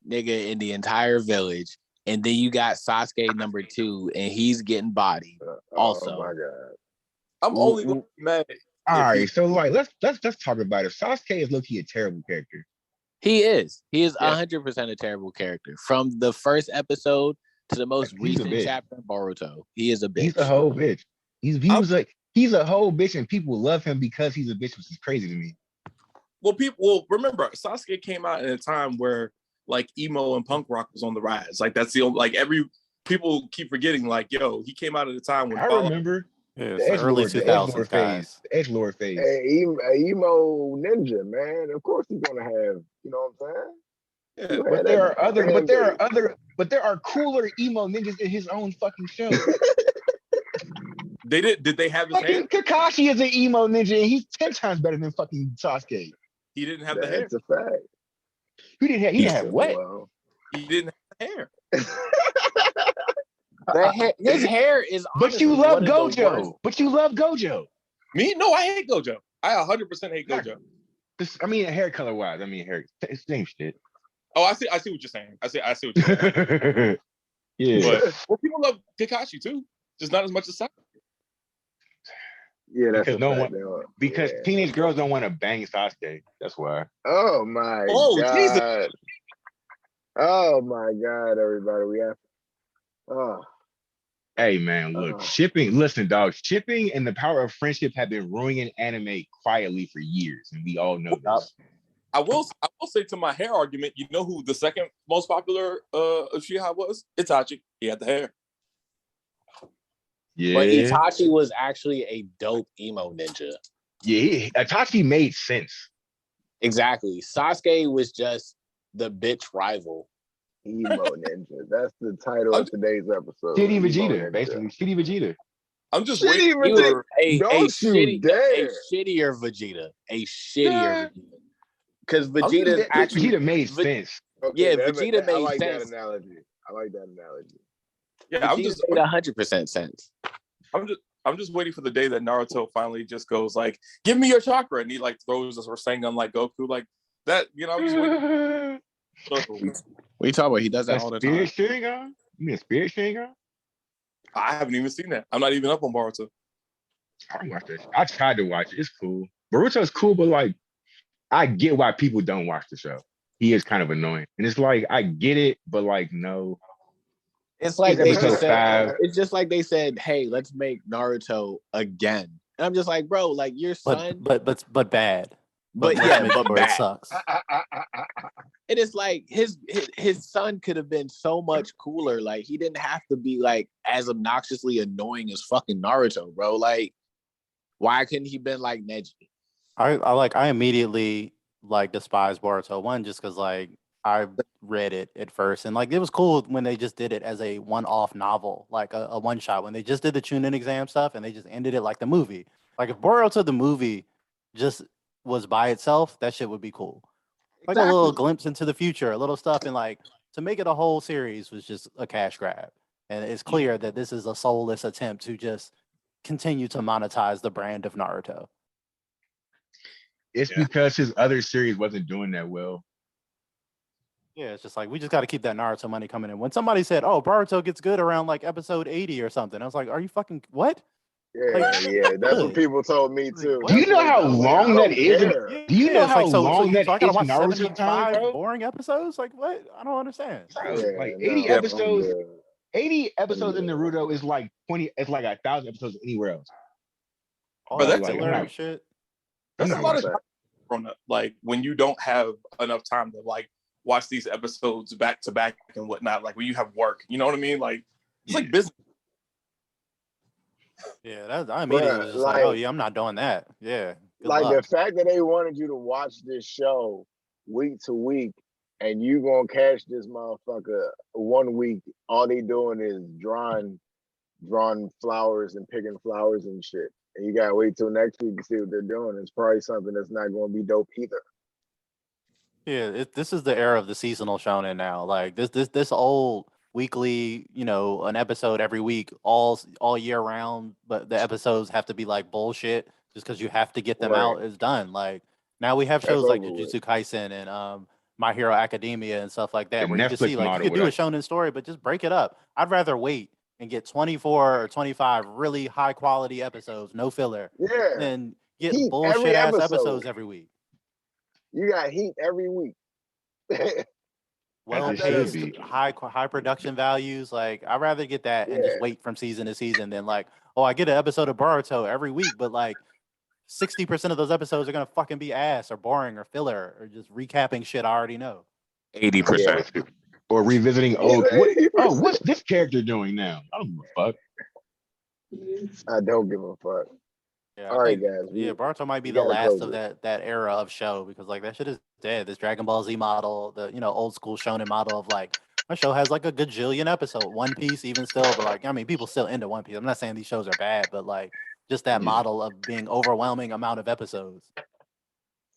nigga in the entire village, and then you got Sasuke number 2, and he's getting bodied. Also. Oh my god. I'm only mad. All if right, he- so like let's talk about it. Sasuke is low-key a terrible character. He is. He is Yeah. 100% a terrible character. From the first episode to the most He's a recent bitch. chapter in Boruto, he is a bitch. He's a whole bitch. He's a whole bitch, and people love him because he's a bitch, which is crazy to me. Well, remember, Sasuke came out in a time where like emo and punk rock was on the rise. Like that's the only, like every people keep forgetting. Like, yo, he came out at a time when I remember Yeah, the it's the early edgelord, the 2000s, edgelord phase, guys. the edgelord phase. Hey, Emo-Ninja, man. Of course he's gonna have, you know what I'm saying? Yeah, You But had there that are other, fan base. but there are cooler emo ninjas in his own fucking show. they did. Did they have his hair? Fucking Kakashi is an emo ninja, and he's 10 times better than fucking Sasuke. He didn't have the hair. That's a fact. He didn't have what? Well, He didn't have the hair. His hair is. But you honestly love one of the worst. Gojo. But you love Gojo. Me? No, I hate Gojo. I 100% hate Gojo. I mean, hair color wise. I mean, hair. It's the same shit. Oh, I see what you're saying. I see what you're saying. Yeah. But well, people love Kakashi too, just not as much as Sasuke. yeah, that's Because a no fact. one- Because Yeah. teenage girls don't want to bang Sasuke. That's why. Oh my Oh, god. Jesus. Oh my god, everybody. We have Hey man, look, shipping. Listen, dog. Shipping and the power of friendship have been ruining anime quietly for years, and we all know this. I will say to my hair argument, you know who the second most popular Uchiha was? Itachi. He had the hair. Yeah, But Itachi was actually a dope emo ninja. yeah. Itachi made sense. Exactly. Sasuke was just the bitch rival. Emo-Ninja. That's the title of today's episode. Shitty Vegeta, Emo-Ninja. basically. Shitty Vegeta. I'm just Shitty waiting Vegeta. for Don't you dare. shittier Vegeta. A shittier Vegeta. Because Vegeta actually Vegeta made sense. Okay, Yeah, that- Vegeta I made like sense. that analogy. I like that analogy. yeah. made 100% sense. I'm just waiting for the day that Naruto finally just goes like, "Give me your chakra," and he like throws us Rasengan like Goku, like that. You know, I'm just waiting. What are you talking about? He does that A all the time. spirit Sharingan? You mean a spirit Sharingan? I haven't even seen that. I'm not even up on Boruto. I don't watch that. I tried to watch it. It's cool. Boruto's cool, but like, I get why people don't watch the show. He is kind of annoying, and it's like I get it, but like, no. It's like It's they episode just said. 5. It's just like they said, "Hey, let's make Naruto again." And I'm just like, bro, like your son, But bad. but let's yeah, make but sure it bad. sucks. It is like his son could have been so much cooler. Like he didn't have to be like as obnoxiously annoying as fucking Naruto, bro. Like, why couldn't he been like Neji? I immediately like despise Boruto 1 just because like I read it at first and like it was cool when they just did it as a one-off novel, like a one shot when they just did the tune-in exam stuff and they just ended it like the movie. Like if Boruto the movie just was by itself, that shit would be cool. Like a little glimpse into the future, a little stuff, and like to make it a whole series was just a cash grab. And it's clear that this is a soulless attempt to just continue to monetize the brand of Naruto. It's because his other series wasn't doing that well. Yeah, it's just like, we just got to keep that Naruto money coming in. When somebody said, oh, Boruto gets good around like episode 80 or something, I was like, are you fucking, what? Yeah, that's what people told me too. Do you know how long that is? Do you know how so long that I gotta is watch Naruto 75 time, bro? boring episodes? Like, what? I don't understand. Like 80 episodes. 80 episodes in Naruto is like 20. It's like 1,000 episodes anywhere else. All that filler shit. That's a lot of time. Like when you don't have enough time to like watch these episodes back to back and whatnot. Like when you have work, you know what I mean? Like it's like business. Yeah, I immediately was just like, oh yeah, I'm not doing that. Yeah. Like the fact that they wanted you to watch this show week to week and you gonna catch this motherfucker 1 week, all they doing is drawing flowers and picking flowers and shit. And you gotta wait till next week to see what they're doing. It's probably something that's not gonna be dope either. Yeah, this is the era of the seasonal shonen now. Like this old weekly, an episode every week, all year round, but the episodes have to be like bullshit just because you have to get them out is done. Like now we have shows like Jujutsu Kaisen and My Hero Academia and stuff like that, where you can see like you could do a shonen story, but just break it up. I'd rather wait and get 24 or 25 really high quality episodes, no filler, than get bullshit ass episodes every week. You got heat every week. Well paced, high production values. Like I'd rather get that and just wait from season to season than like, oh, I get an episode of Boruto every week, but like 60% of those episodes are gonna fucking be ass or boring or filler or just recapping shit I already know. 80%. Or revisiting old. What's this character doing now? I don't give a fuck. I don't give a fuck. Yeah, all right, guys. Boruto might be the last of that era of show because like that shit is dead. This Dragon Ball Z model, the old school shonen model of like my show has like a gajillion episode. One Piece even still, but like I mean people still into One Piece. I'm not saying these shows are bad, but like just that model of being overwhelming amount of episodes.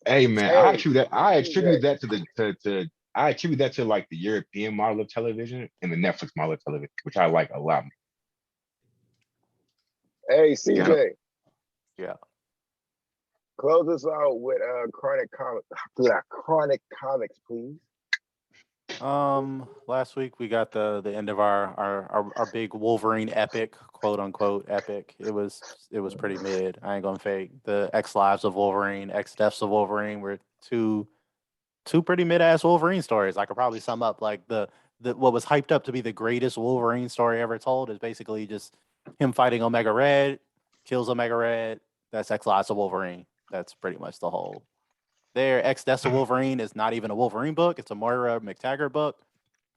Hey man, I attribute that to like the European model of television and the Netflix model of television, which I like a lot. Hey CJ. Yeah. Close us out with Chronic Comics, please. Last week we got the end of our big Wolverine epic, quote unquote epic. It was pretty mid. I ain't gonna fake. The X Lives of Wolverine, X Deaths of Wolverine were two pretty mid ass Wolverine stories. I could probably sum up like the what was hyped up to be the greatest Wolverine story ever told is basically just him fighting Omega Red, kills Omega Red. That's X Lives of Wolverine. That's pretty much the whole. Their X Deaths of Wolverine is not even a Wolverine book. It's a Moira McTaggart book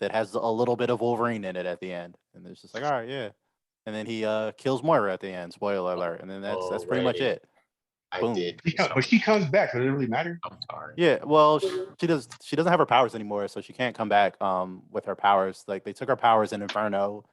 that has a little bit of Wolverine in it at the end. And it's just like, all right, yeah. And then he kills Moira at the end. Spoiler alert. And then that's pretty much it. Boom. I did. Yeah, but she comes back. Does it really matter? I'm sorry. Yeah, well, she doesn't have her powers anymore, so she can't come back with her powers. Like they took her powers in Inferno.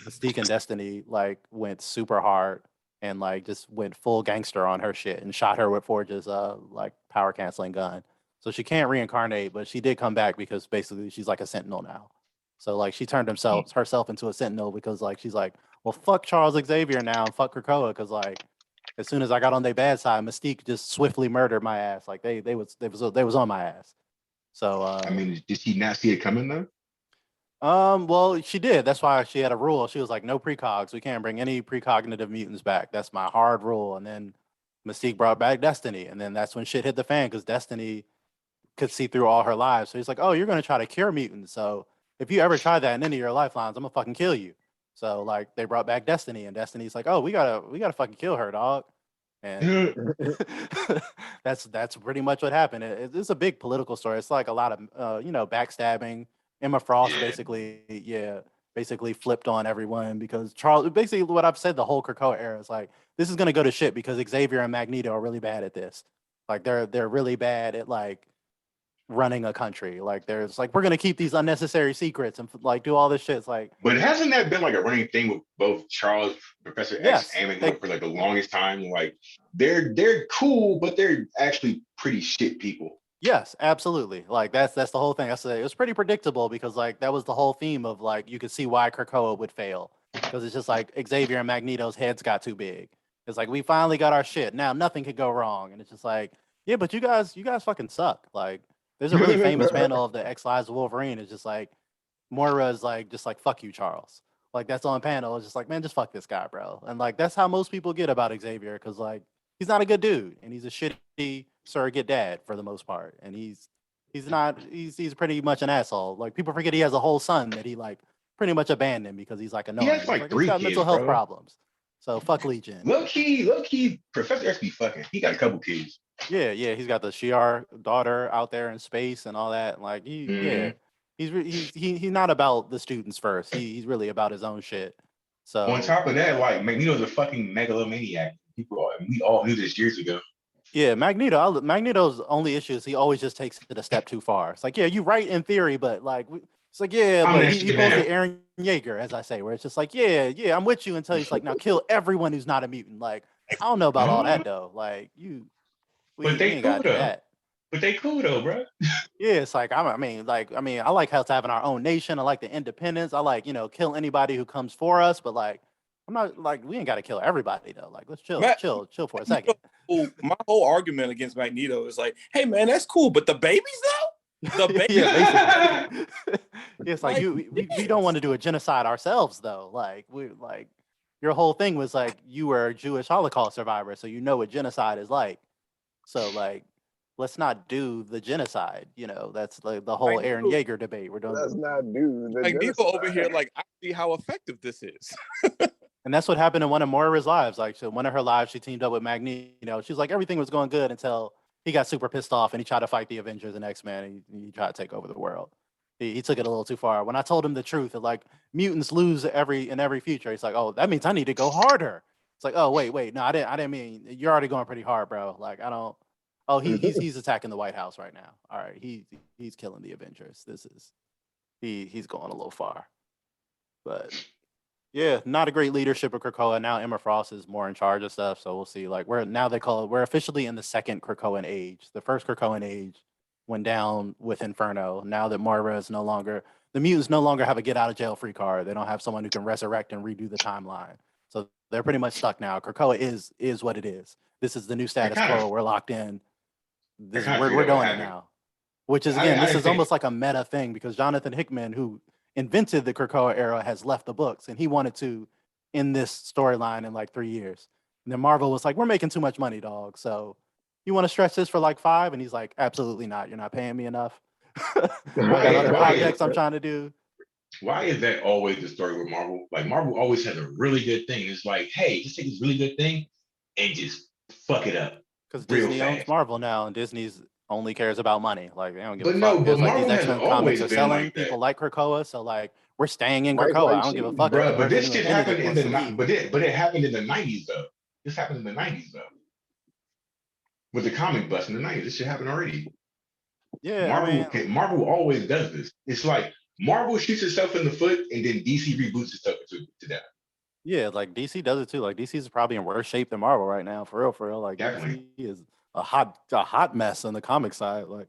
Mystique and Destiny like went super hard and like just went full gangster on her shit and shot her with Forge's like power canceling gun. So she can't reincarnate, but she did come back because basically she's like a sentinel now. So like she turned herself into a sentinel because like she's like, well, fuck Charles Xavier now and fuck Krakoa because like as soon as I got on their bad side, Mystique just swiftly murdered my ass. Like they was on my ass. So I mean, did she not see it coming though? Well, she did. That's why she had a rule. She was like, no precogs. We can't bring any precognitive mutants back. That's my hard rule. And then Mystique brought back Destiny. And then that's when shit hit the fan because Destiny could see through all her lives. So he's like, oh, you're going to try to cure mutants. So if you ever try that in any of your lifelines, I'm going to fucking kill you. So like they brought back Destiny and Destiny's like, oh, we gotta fucking kill her, dog. And that's pretty much what happened. It's a big political story. It's like a lot of backstabbing. Emma Frost basically flipped on everyone because Charles. Basically, what I've said the whole Krakoa era is like this is gonna go to shit because Xavier and Magneto are really bad at this. Like they're really bad at like running a country. Like there's like we're gonna keep these unnecessary secrets and like do all this shit. It's like, but hasn't that been like a running thing with both Charles, Professor X, and Magneto for like the longest time? Like they're cool, but they're actually pretty shit people. Yes, absolutely. Like that's the whole thing. I said it was pretty predictable because like that was the whole theme of like you could see why Krakoa would fail because it's just like Xavier and Magneto's heads got too big. It's like we finally got our shit. Now nothing could go wrong, and it's just like yeah, but you guys fucking suck. Like there's a really famous panel of the X Lives of Wolverine. It's just like Moira's like just like fuck you, Charles. Like that's on panel. It's just like man, just fuck this guy, bro. And like that's how most people get about Xavier because like he's not a good dude and he's a shitty surrogate dad for the most part. And he's pretty much an asshole. Like people forget he has a whole son that he like pretty much abandoned because he's like annoying. He has like he's 3 got kids, mental health bro. problems. So fuck Legion. Low key, Professor X be fucking. He got a couple kids. Yeah, he's got the Shi'ar daughter out there in space and all that. Like he's not about the students first. He's really about his own shit. So on top of that, like Magneto's a fucking megalomaniac. We all knew this years ago. Yeah, Magneto's only issue is he always just takes it a step too far. It's like, yeah, you're right in theory, but like, it's like, yeah, but he pulls the Aaron Yeager, as I say, where it's just like, yeah, I'm with you until he's like, now kill everyone who's not a mutant. Like, I don't know about all that though. Like, we ain't gotta do that. But they cool though, bro. Yeah, it's like I like how it's having our own nation. I like the independence. I like kill anybody who comes for us, but like. I'm not like we ain't got to kill everybody though. Like let's chill for a second. My whole argument against Magneto is like, hey man, that's cool, but the babies though, the babies. Yeah, it's like we don't want to do a genocide ourselves though. Like your whole thing was like you were a Jewish Holocaust survivor, so you know what genocide is like. So like let's not do the genocide. That's like the whole Aaron Yeager debate. We're doing. Let's not do the like people over here. Like I see how effective this is. And that's what happened in one of Moira's lives. Like, so one of her lives, she teamed up with Magneto. She's like, everything was going good until he got super pissed off and he tried to fight the Avengers and X-Men and he tried to take over the world. He took it a little too far. When I told him the truth that like mutants lose in every future, he's like, oh, that means I need to go harder. It's like, oh, wait, no, I didn't mean you're already going pretty hard, bro. Like, I don't. Oh, he's attacking the White House right now. All right, he's killing the Avengers. He's going a little far, but. Yeah, not a great leadership of Krakoa. Now Emma Frost is more in charge of stuff, so we'll see. Like we're officially in the second Krakoan age. The first Krakoan age went down with Inferno. Now that Moira is the mutants no longer have a get out of jail free card. They don't have someone who can resurrect and redo the timeline. So they're pretty much stuck now. Krakoa is what it is. This is the new status quo. We're locked in. We're doing it now. Which is again, this is almost like a meta thing because Jonathan Hickman, who invented the Krakoa era, has left the books and he wanted to end this storyline in like 3 years. And then Marvel was like, we're making too much money, dog. So you want to stretch this for like 5? And he's like, absolutely not. You're not paying me enough. I got other projects I'm trying to do. Why is that always the story with Marvel? Like Marvel always has a really good thing. It's like, hey, just take this really good thing and just fuck it up. Because Disney owns Marvel now and Disney's only cares about money. Like they don't give a fuck. No, but like Marvel these X-Men comics are selling. Like people like Krakoa, so like we're staying in Krakoa. I don't give a fuck. Bro, but this shit happened in the but it happened in the 90s though. This happened in the 90s though. With the comic bust in the 90s, this shit happened already. Yeah, Marvel always does this. It's like Marvel shoots itself in the foot and then DC reboots itself to that. Yeah, like DC does it too. Like DC is probably in worse shape than Marvel right now, for real. Like Definitely. DC is a hot mess on the comic side. Like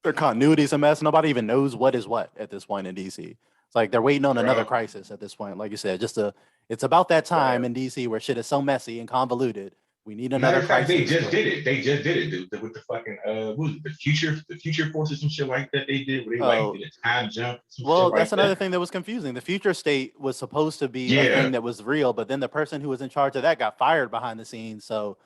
their continuity is a mess. Nobody even knows what is what at this point in DC. It's like they're waiting on another crisis at this point. Like you said, it's about that time in DC where shit is so messy and convoluted. We need another crisis. They just did it. They just did it, dude. With the fucking the future forces, some shit like that they did where they did a time jump. Well, that's another thing that was confusing. The future state was supposed to be a thing that was real, but then the person who was in charge of that got fired behind the scenes. So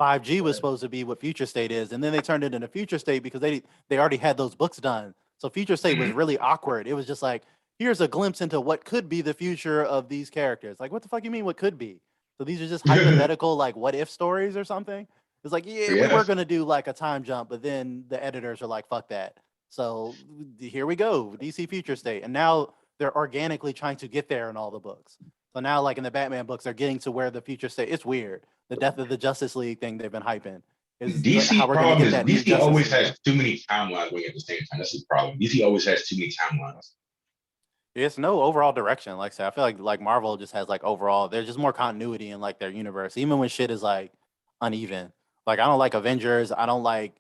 5G was supposed to be what future state is, and then they turned it into future state because they already had those books done. So future state was really awkward. It was just like, here's a glimpse into what could be the future of these characters. Like, what the fuck you mean what could be? So these are just hypothetical, like, what if stories or something? It's like, we were going to do like a time jump, but then the editors are like, fuck that. So here we go, DC future state. And now they're organically trying to get there in all the books. So now, like in the Batman books, they're getting to where the future state. It's weird. The death of the Justice League thing they've been hyping. DC problem is DC always has too many timelines going at the same time. That's the problem. DC always has too many timelines. It's no overall direction. Like I said, I feel like Marvel just has like overall, there's just more continuity in like their universe, even when shit is like uneven. Like I don't like Avengers. I don't like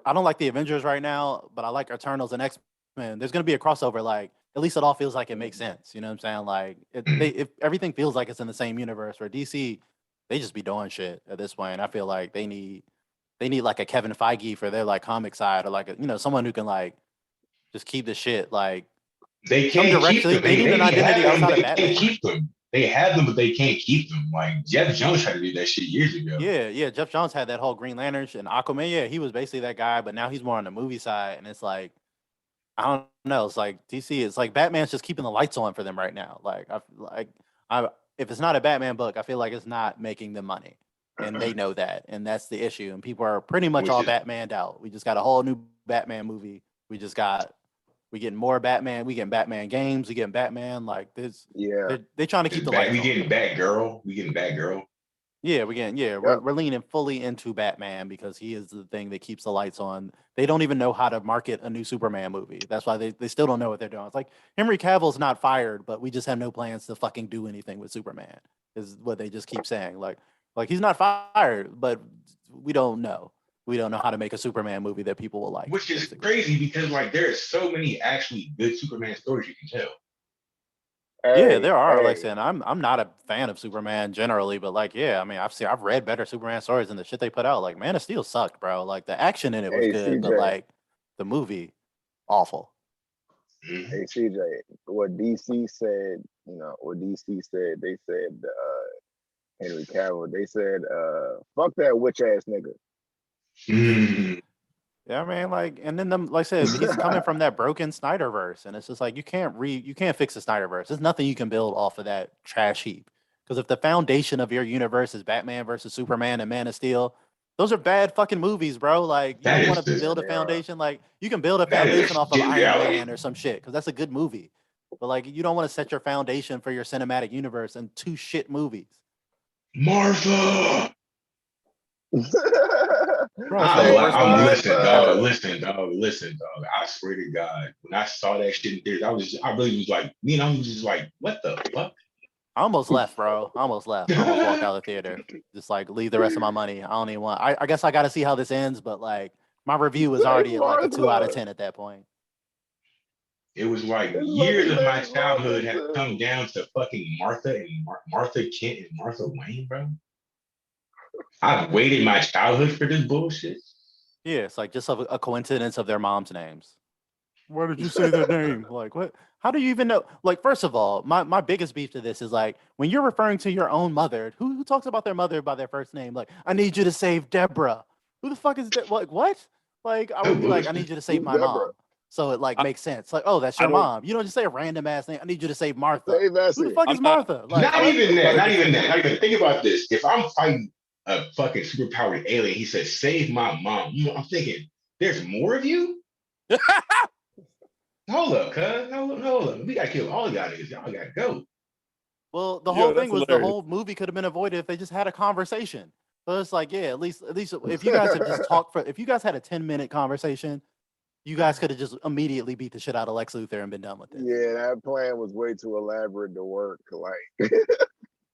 I don't like the Avengers right now, but I like Eternals and X-Men. There's gonna be a crossover. Like at least it all feels like it makes sense. You know what I'm saying? Like if everything feels like it's in the same universe. Where DC, they just be doing shit at this point. I feel like they need like a Kevin Feige for their like comic side, or like someone who can like just keep the shit like They come can't keep directly. them. They need an They have identity them. outside of They can't Batman. keep them. They have them, but they can't keep them. Like Jeff Jones tried to do that shit years ago. Yeah. Jeff Johns had that whole Green Lantern and Aquaman. Yeah, he was basically that guy, but now he's more on the movie side, and it's like I don't know. It's like DC. It's like Batman's just keeping the lights on for them right now. I if it's not a Batman book, I feel like it's not making them money, and they know that, and that's the issue. And people are pretty much all Batmaned out. We just got a whole new Batman movie. We getting more Batman. We getting Batman games. We getting Batman like this. Yeah. They're trying to keep the lights on. We getting Batgirl. Yeah, we're leaning fully into Batman because he is the thing that keeps the lights on. They don't even know how to market a new Superman movie. That's why they still don't know what they're doing. It's like Henry Cavill's not fired, but we just have no plans to fucking do anything with Superman. Is what they just keep saying. Like he's not fired, but we don't know. We don't know how to make a Superman movie that people will like. Which is crazy because like there's so many actually good Superman stories you can tell. Yeah, there are. Like saying, I'm not a fan of Superman generally, but like, yeah, I mean, I've read better Superman stories than the shit they put out. Like, Man of Steel sucked, bro. Like the action in it was good, but like the movie, awful. Hey CJ, what DC said, they said Henry Cavill, they said, fuck that witch ass nigga. Yeah, I mean, like, and then like I said, he's coming from that broken Snyderverse, and it's just like you can't fix the Snyderverse. There's nothing you can build off of that trash heap. Because if the foundation of your universe is Batman versus Superman and Man of Steel, those are bad fucking movies, bro. Like, you don't want to build a foundation. Like, you can build a foundation off of Iron Man or some shit, because that's a good movie. But like, you don't want to set your foundation for your cinematic universe in two shit movies. Martha. Bro, listen, dog. I swear to God, when I saw that shit in theaters, I really was like, I'm just like, what the fuck? I almost left, bro. I almost walked out of the theater. Just like leave the rest of my money. I don't even want. I guess I got to see how this ends, but like my review was already at like a 2 out of 10 at that point. It was like years of my childhood had come down to fucking Martha and Martha Kent and Martha Wayne, bro. I waited my childhood for this bullshit. Yeah, it's like just a coincidence of their mom's names. Why did you say their name? Like, what? How do you even know? Like, first of all, my biggest beef to this is like when you're referring to your own mother, who talks about their mother by their first name? Like, I need you to save Deborah. Who the fuck is that? Like, what? Like, I would be like, I need you to save my mom. So it like makes sense. Like, oh, that's your mom. You don't just say a random ass name. I need you to save Martha. Who the fuck is Martha? Like, not even that. Think about this. If I'm fighting a fucking superpowered alien, he says, save my mom. I'm thinking, there's more of you? Hold up, cuz. Hold up. We gotta kill all y'all niggas. Y'all gotta go. Well, the whole thing was hilarious. The whole movie could have been avoided if they just had a conversation. So it's like, yeah, at least if you guys had just talked if you guys had a 10-minute conversation, you guys could have just immediately beat the shit out of Lex Luthor and been done with it. Yeah, that plan was way too elaborate to work. Like,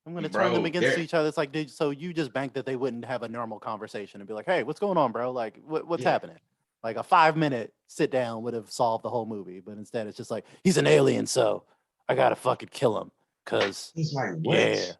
I'm gonna turn them against each other. It's like, so you just banked that they wouldn't have a normal conversation and be like, hey, what's going on, bro? Like, what's happening? Like a 5-minute sit down would have solved the whole movie, but instead it's just like he's an alien, so I gotta fucking kill him. Cause he's like, what? Yeah.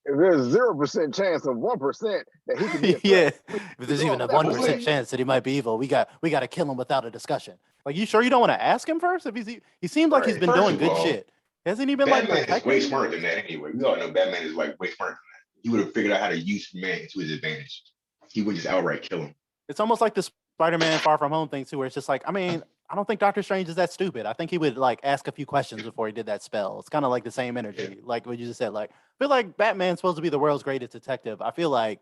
If there's 0% chance of 1% that he could be if there's even a 1% chance that he might be evil, we got to kill him without a discussion. Like, you sure you don't want to ask him first? If he seems like he's been doing good shit. Hasn't he been Batman is way smarter than that anyway. We all know Batman is like way smarter than that. He would have figured out how to use Superman to his advantage. He would just outright kill him. It's almost like the Spider-Man Far From Home thing too, where it's just like, I mean, I don't think Doctor Strange is that stupid. I think he would like ask a few questions before he did that spell. It's kind of like the same energy, like what you just said. Like, I feel like Batman's supposed to be the world's greatest detective. I feel like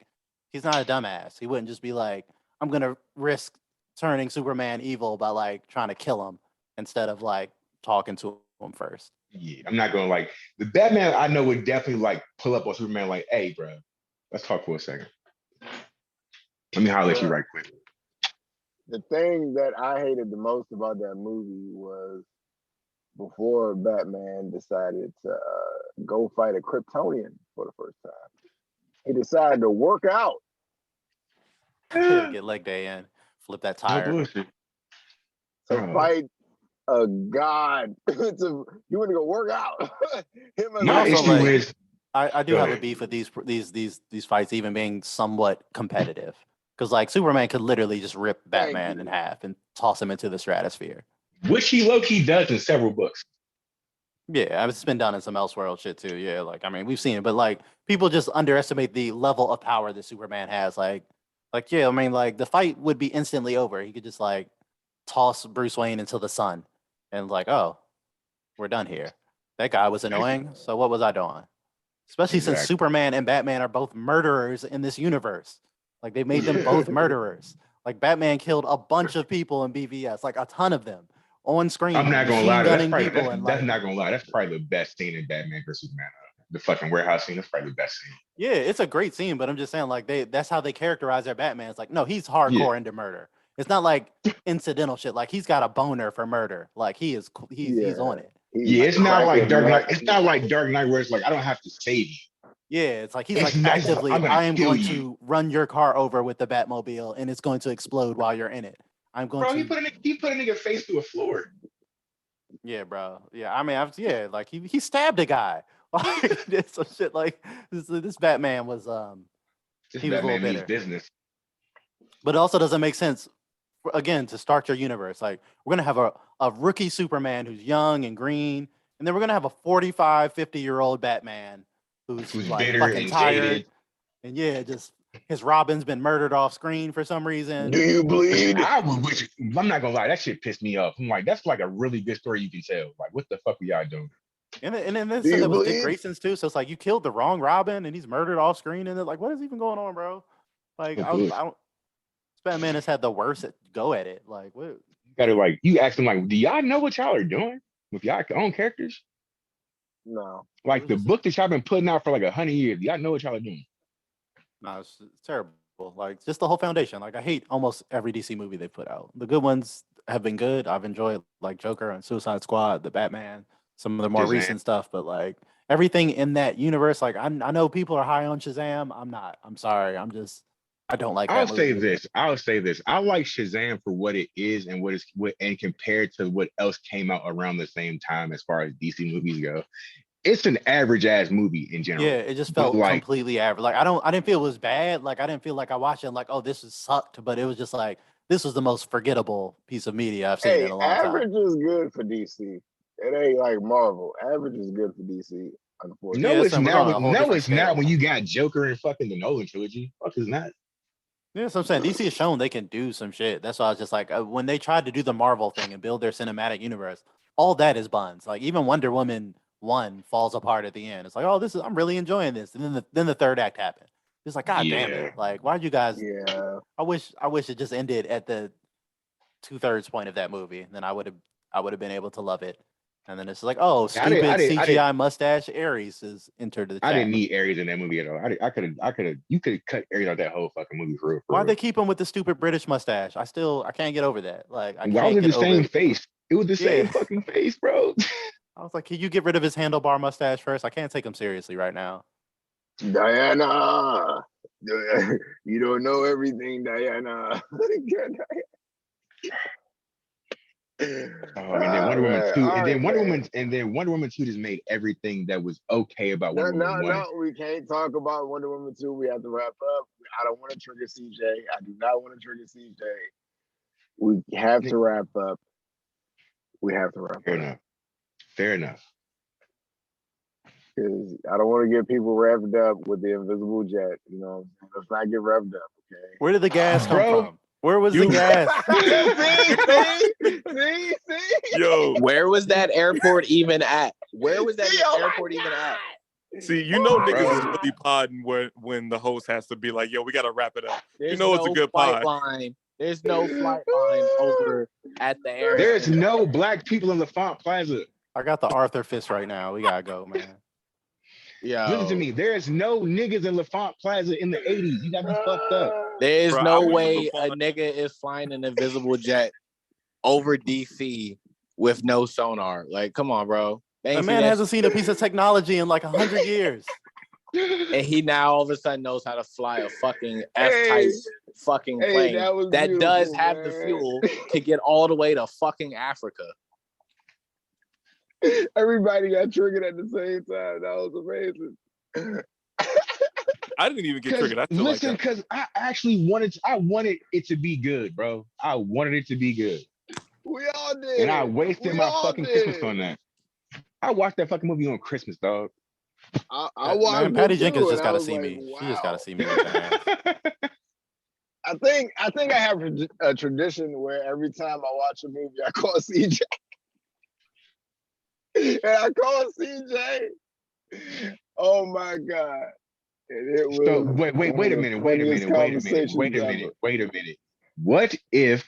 he's not a dumbass. He wouldn't just be like, I'm gonna risk turning Superman evil by like trying to kill him instead of like talking to him first. Yeah, I'm not gonna like the Batman I know would definitely like pull up on Superman like, hey, bro, let's talk for a second. Let me holler at you right quick. The thing that I hated the most about that movie was before Batman decided to go fight a Kryptonian for the first time, he decided to work out. Get leg day in. flip that No tire. bullshit. To fight a god. You want to go work out? Him as My a issue god. is I do Go have a ahead. beef with these fights even being somewhat competitive. Because like Superman could literally just rip Batman in half and toss him into the stratosphere. which he low-key does in several books. Yeah, it's been done in some Elseworld shit too. Yeah, like I mean, we've seen it, but like people just underestimate the level of power that Superman has. Like yeah, I mean, like the fight would be instantly over. He could just like toss Bruce Wayne into the sun, and like, oh, we're done here. That guy was annoying. So what was I doing? Especially since Exactly. Superman and Batman are both murderers in this universe. Like they made them both murderers. Like Batman killed a bunch of people in BVS, like a ton of them on screen. I'm not gonna lie. Gunning That's people and that's like, not gonna lie. That's probably the best scene in Batman vs Superman. The fucking warehouse scene. That's probably the best scene. yeah, it's a great scene, but I'm just saying, like, that's how they characterize their Batman. It's like, no, he's hardcore into murder. It's not like incidental shit. Like he's got a boner for murder. Like he's on it. Yeah, it's not like Dark Knight. It's not like Dark Knight where it's like I don't have to save you. Yeah, it's like he's It's like not- actively, I'm gonna I am kill going you. to run your car over with the Batmobile and it's going to explode while you're in it. I'm going Bro, to. he put a nigga face through a floor. Yeah, bro. Yeah, I mean, like he stabbed a guy. Like did some shit. Like this Batman was This he was a little Batman means bitter. business. But it also doesn't make sense. Again, to start your universe, like we're gonna have a rookie Superman who's young and green, and then we're gonna have a 45, 50-year-old Batman who's like bitter fucking and tired, jaded. and yeah, just his Robin's been murdered off screen for some reason. Do you bleed? I'm not gonna lie, that shit pissed me off. I'm like, that's like a really good story you can tell. Like, what the fuck were y'all doing? And then this said that was Dick Grayson's too, so it's like you killed the wrong Robin and he's murdered off screen, and it's like, what is even going on, bro? Like, I don't. Batman has had the worst go at it. Like, what? You gotta like, you ask them like, do y'all know what y'all are doing with y'all own characters? No. Like the book that y'all been putting out for like 100 years, y'all know what y'all are doing? No, it's terrible. Like, just the whole foundation. Like, I hate almost every DC movie they put out. The good ones have been good. I've enjoyed like Joker and Suicide Squad, the Batman, some of the more recent stuff. But like everything in that universe, like I know people are high on Shazam. I'm not. I'm sorry. I don't like. I'll say this. I like Shazam for what it is and and compared to what else came out around the same time as far as DC movies go. It's an average ass movie in general. Yeah, it just felt like completely average. Like I didn't feel it was bad. Like I didn't feel like I watched it and like, oh, this is sucked. But it was just like this was the most forgettable piece of media I've seen in a long time. Average is good for DC. It ain't like Marvel. Average is good for DC. Unfortunately, no, it's not when you got Joker and fucking the Nolan trilogy. Fuck is not. Yeah, so I'm saying DC has shown they can do some shit. That's why I was just like, when they tried to do the Marvel thing and build their cinematic universe, all that is buns. Like even Wonder Woman 1 falls apart at the end. It's like, oh, I'm really enjoying this, and then the third act happened. It's like, god damn it! Like, why'd you guys? Yeah. I wish it just ended at the 2/3 point of that movie. Then I would have been able to love it. And then it's like, oh, stupid CGI mustache Ares is entered the chat. I didn't need Ares in that movie at all. You could have cut Ares out that whole fucking movie for real. Why'd they keep him with the stupid British mustache? I can't get over that. Like, why was it the same face? It was the same fucking face, bro. I was like, can you get rid of his handlebar mustache first? I can't take him seriously right now. Diana, you don't know everything, Diana. And then Wonder Woman 2, and then Wonder Woman 2 just made everything that was okay about Wonder Woman 1. No, we can't talk about Wonder Woman 2. We have to wrap up. I don't want to trigger CJ. I do not want to trigger CJ. We have to wrap up. Fair enough. Because I don't want to get people revved up with the invisible jet. You know, let's not get revved up, okay? Where did the gas come from? Where was the gas? See? Yo, where was that airport even at? Where was that airport even at? See, you know niggas is really podding when the host has to be like, yo, we got to wrap it up. There's you know it's a good pod. There's no flight line over at the airport. There's no black people in LaFont Plaza. I got the Arthur fist right now. We got to go, man. Yeah. Listen to me. There's no niggas in LaFont Plaza in the 80s. You got me fucked up. There's no way a nigga is flying an invisible jet over DC with no sonar. Like, come on, bro. The man hasn't seen a piece of technology in like 100 years. And he now all of a sudden knows how to fly a fucking F-type fucking Hey, plane that was that does beautiful, have the man. fuel to get all the way to fucking Africa. Everybody got triggered at the same time. That was amazing. I didn't even get triggered. I feel Listen, like because I actually wanted it to be good, bro. I wanted it to be good. We all did. And I wasted We my all fucking did. Christmas on that. I watched that fucking movie on Christmas, dog. I watched man, Patty it Jenkins too, just and I got to was see like, me. wow. She just got to see me with the ass. I think I have a tradition where every time I watch a movie, I call CJ. And I call CJ. Oh my God. And it was So wait one a of the minute, funniest conversations ever. wait a minute. What if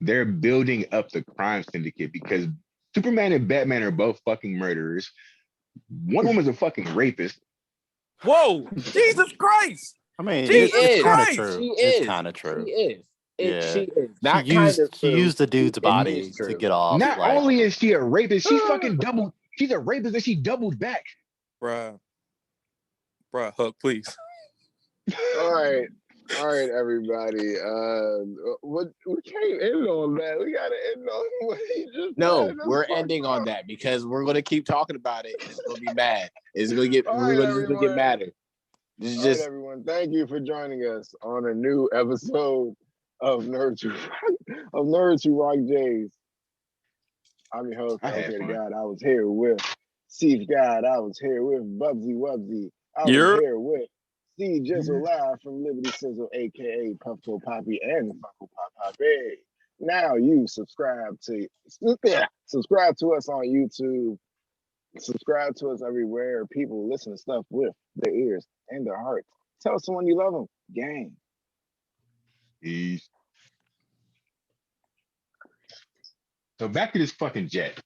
they're building up the crime syndicate because Superman and Batman are both fucking murderers? One woman's a fucking rapist. whoa, Jesus Christ! I mean, Jesus it's kind of Christ! true. She It's is. kind of true. She is. Yeah. She is. Not kind of She true. used the dude's It body is true. to get off. Not Like, only is she a rapist, she's fucking double. She's a rapist and she doubled back. Bruh, Huck, please. All right, everybody. We can't end on that. We gotta end on what he just No, said. That's we're fucked ending up. on that because we're gonna keep talking about it. It's gonna be mad. It's gonna get. All We're right, gonna get everyone. madder. This is All right, just. everyone. Thank you for joining us on a new episode of Nerds Who Rock Jays. I'm your host, I had okay, fun. God. I was here with Steve God. I was here with Bubsy Wubsy. I was You're- here with Steve Jizzle live from Liberty Sizzle, aka Puffco Poppy and Funko Pop Poppy. Now you subscribe to us on YouTube. Subscribe to us everywhere. People listen to stuff with their ears and their hearts. Tell someone you love them. Gang. Peace. So back to this fucking jet.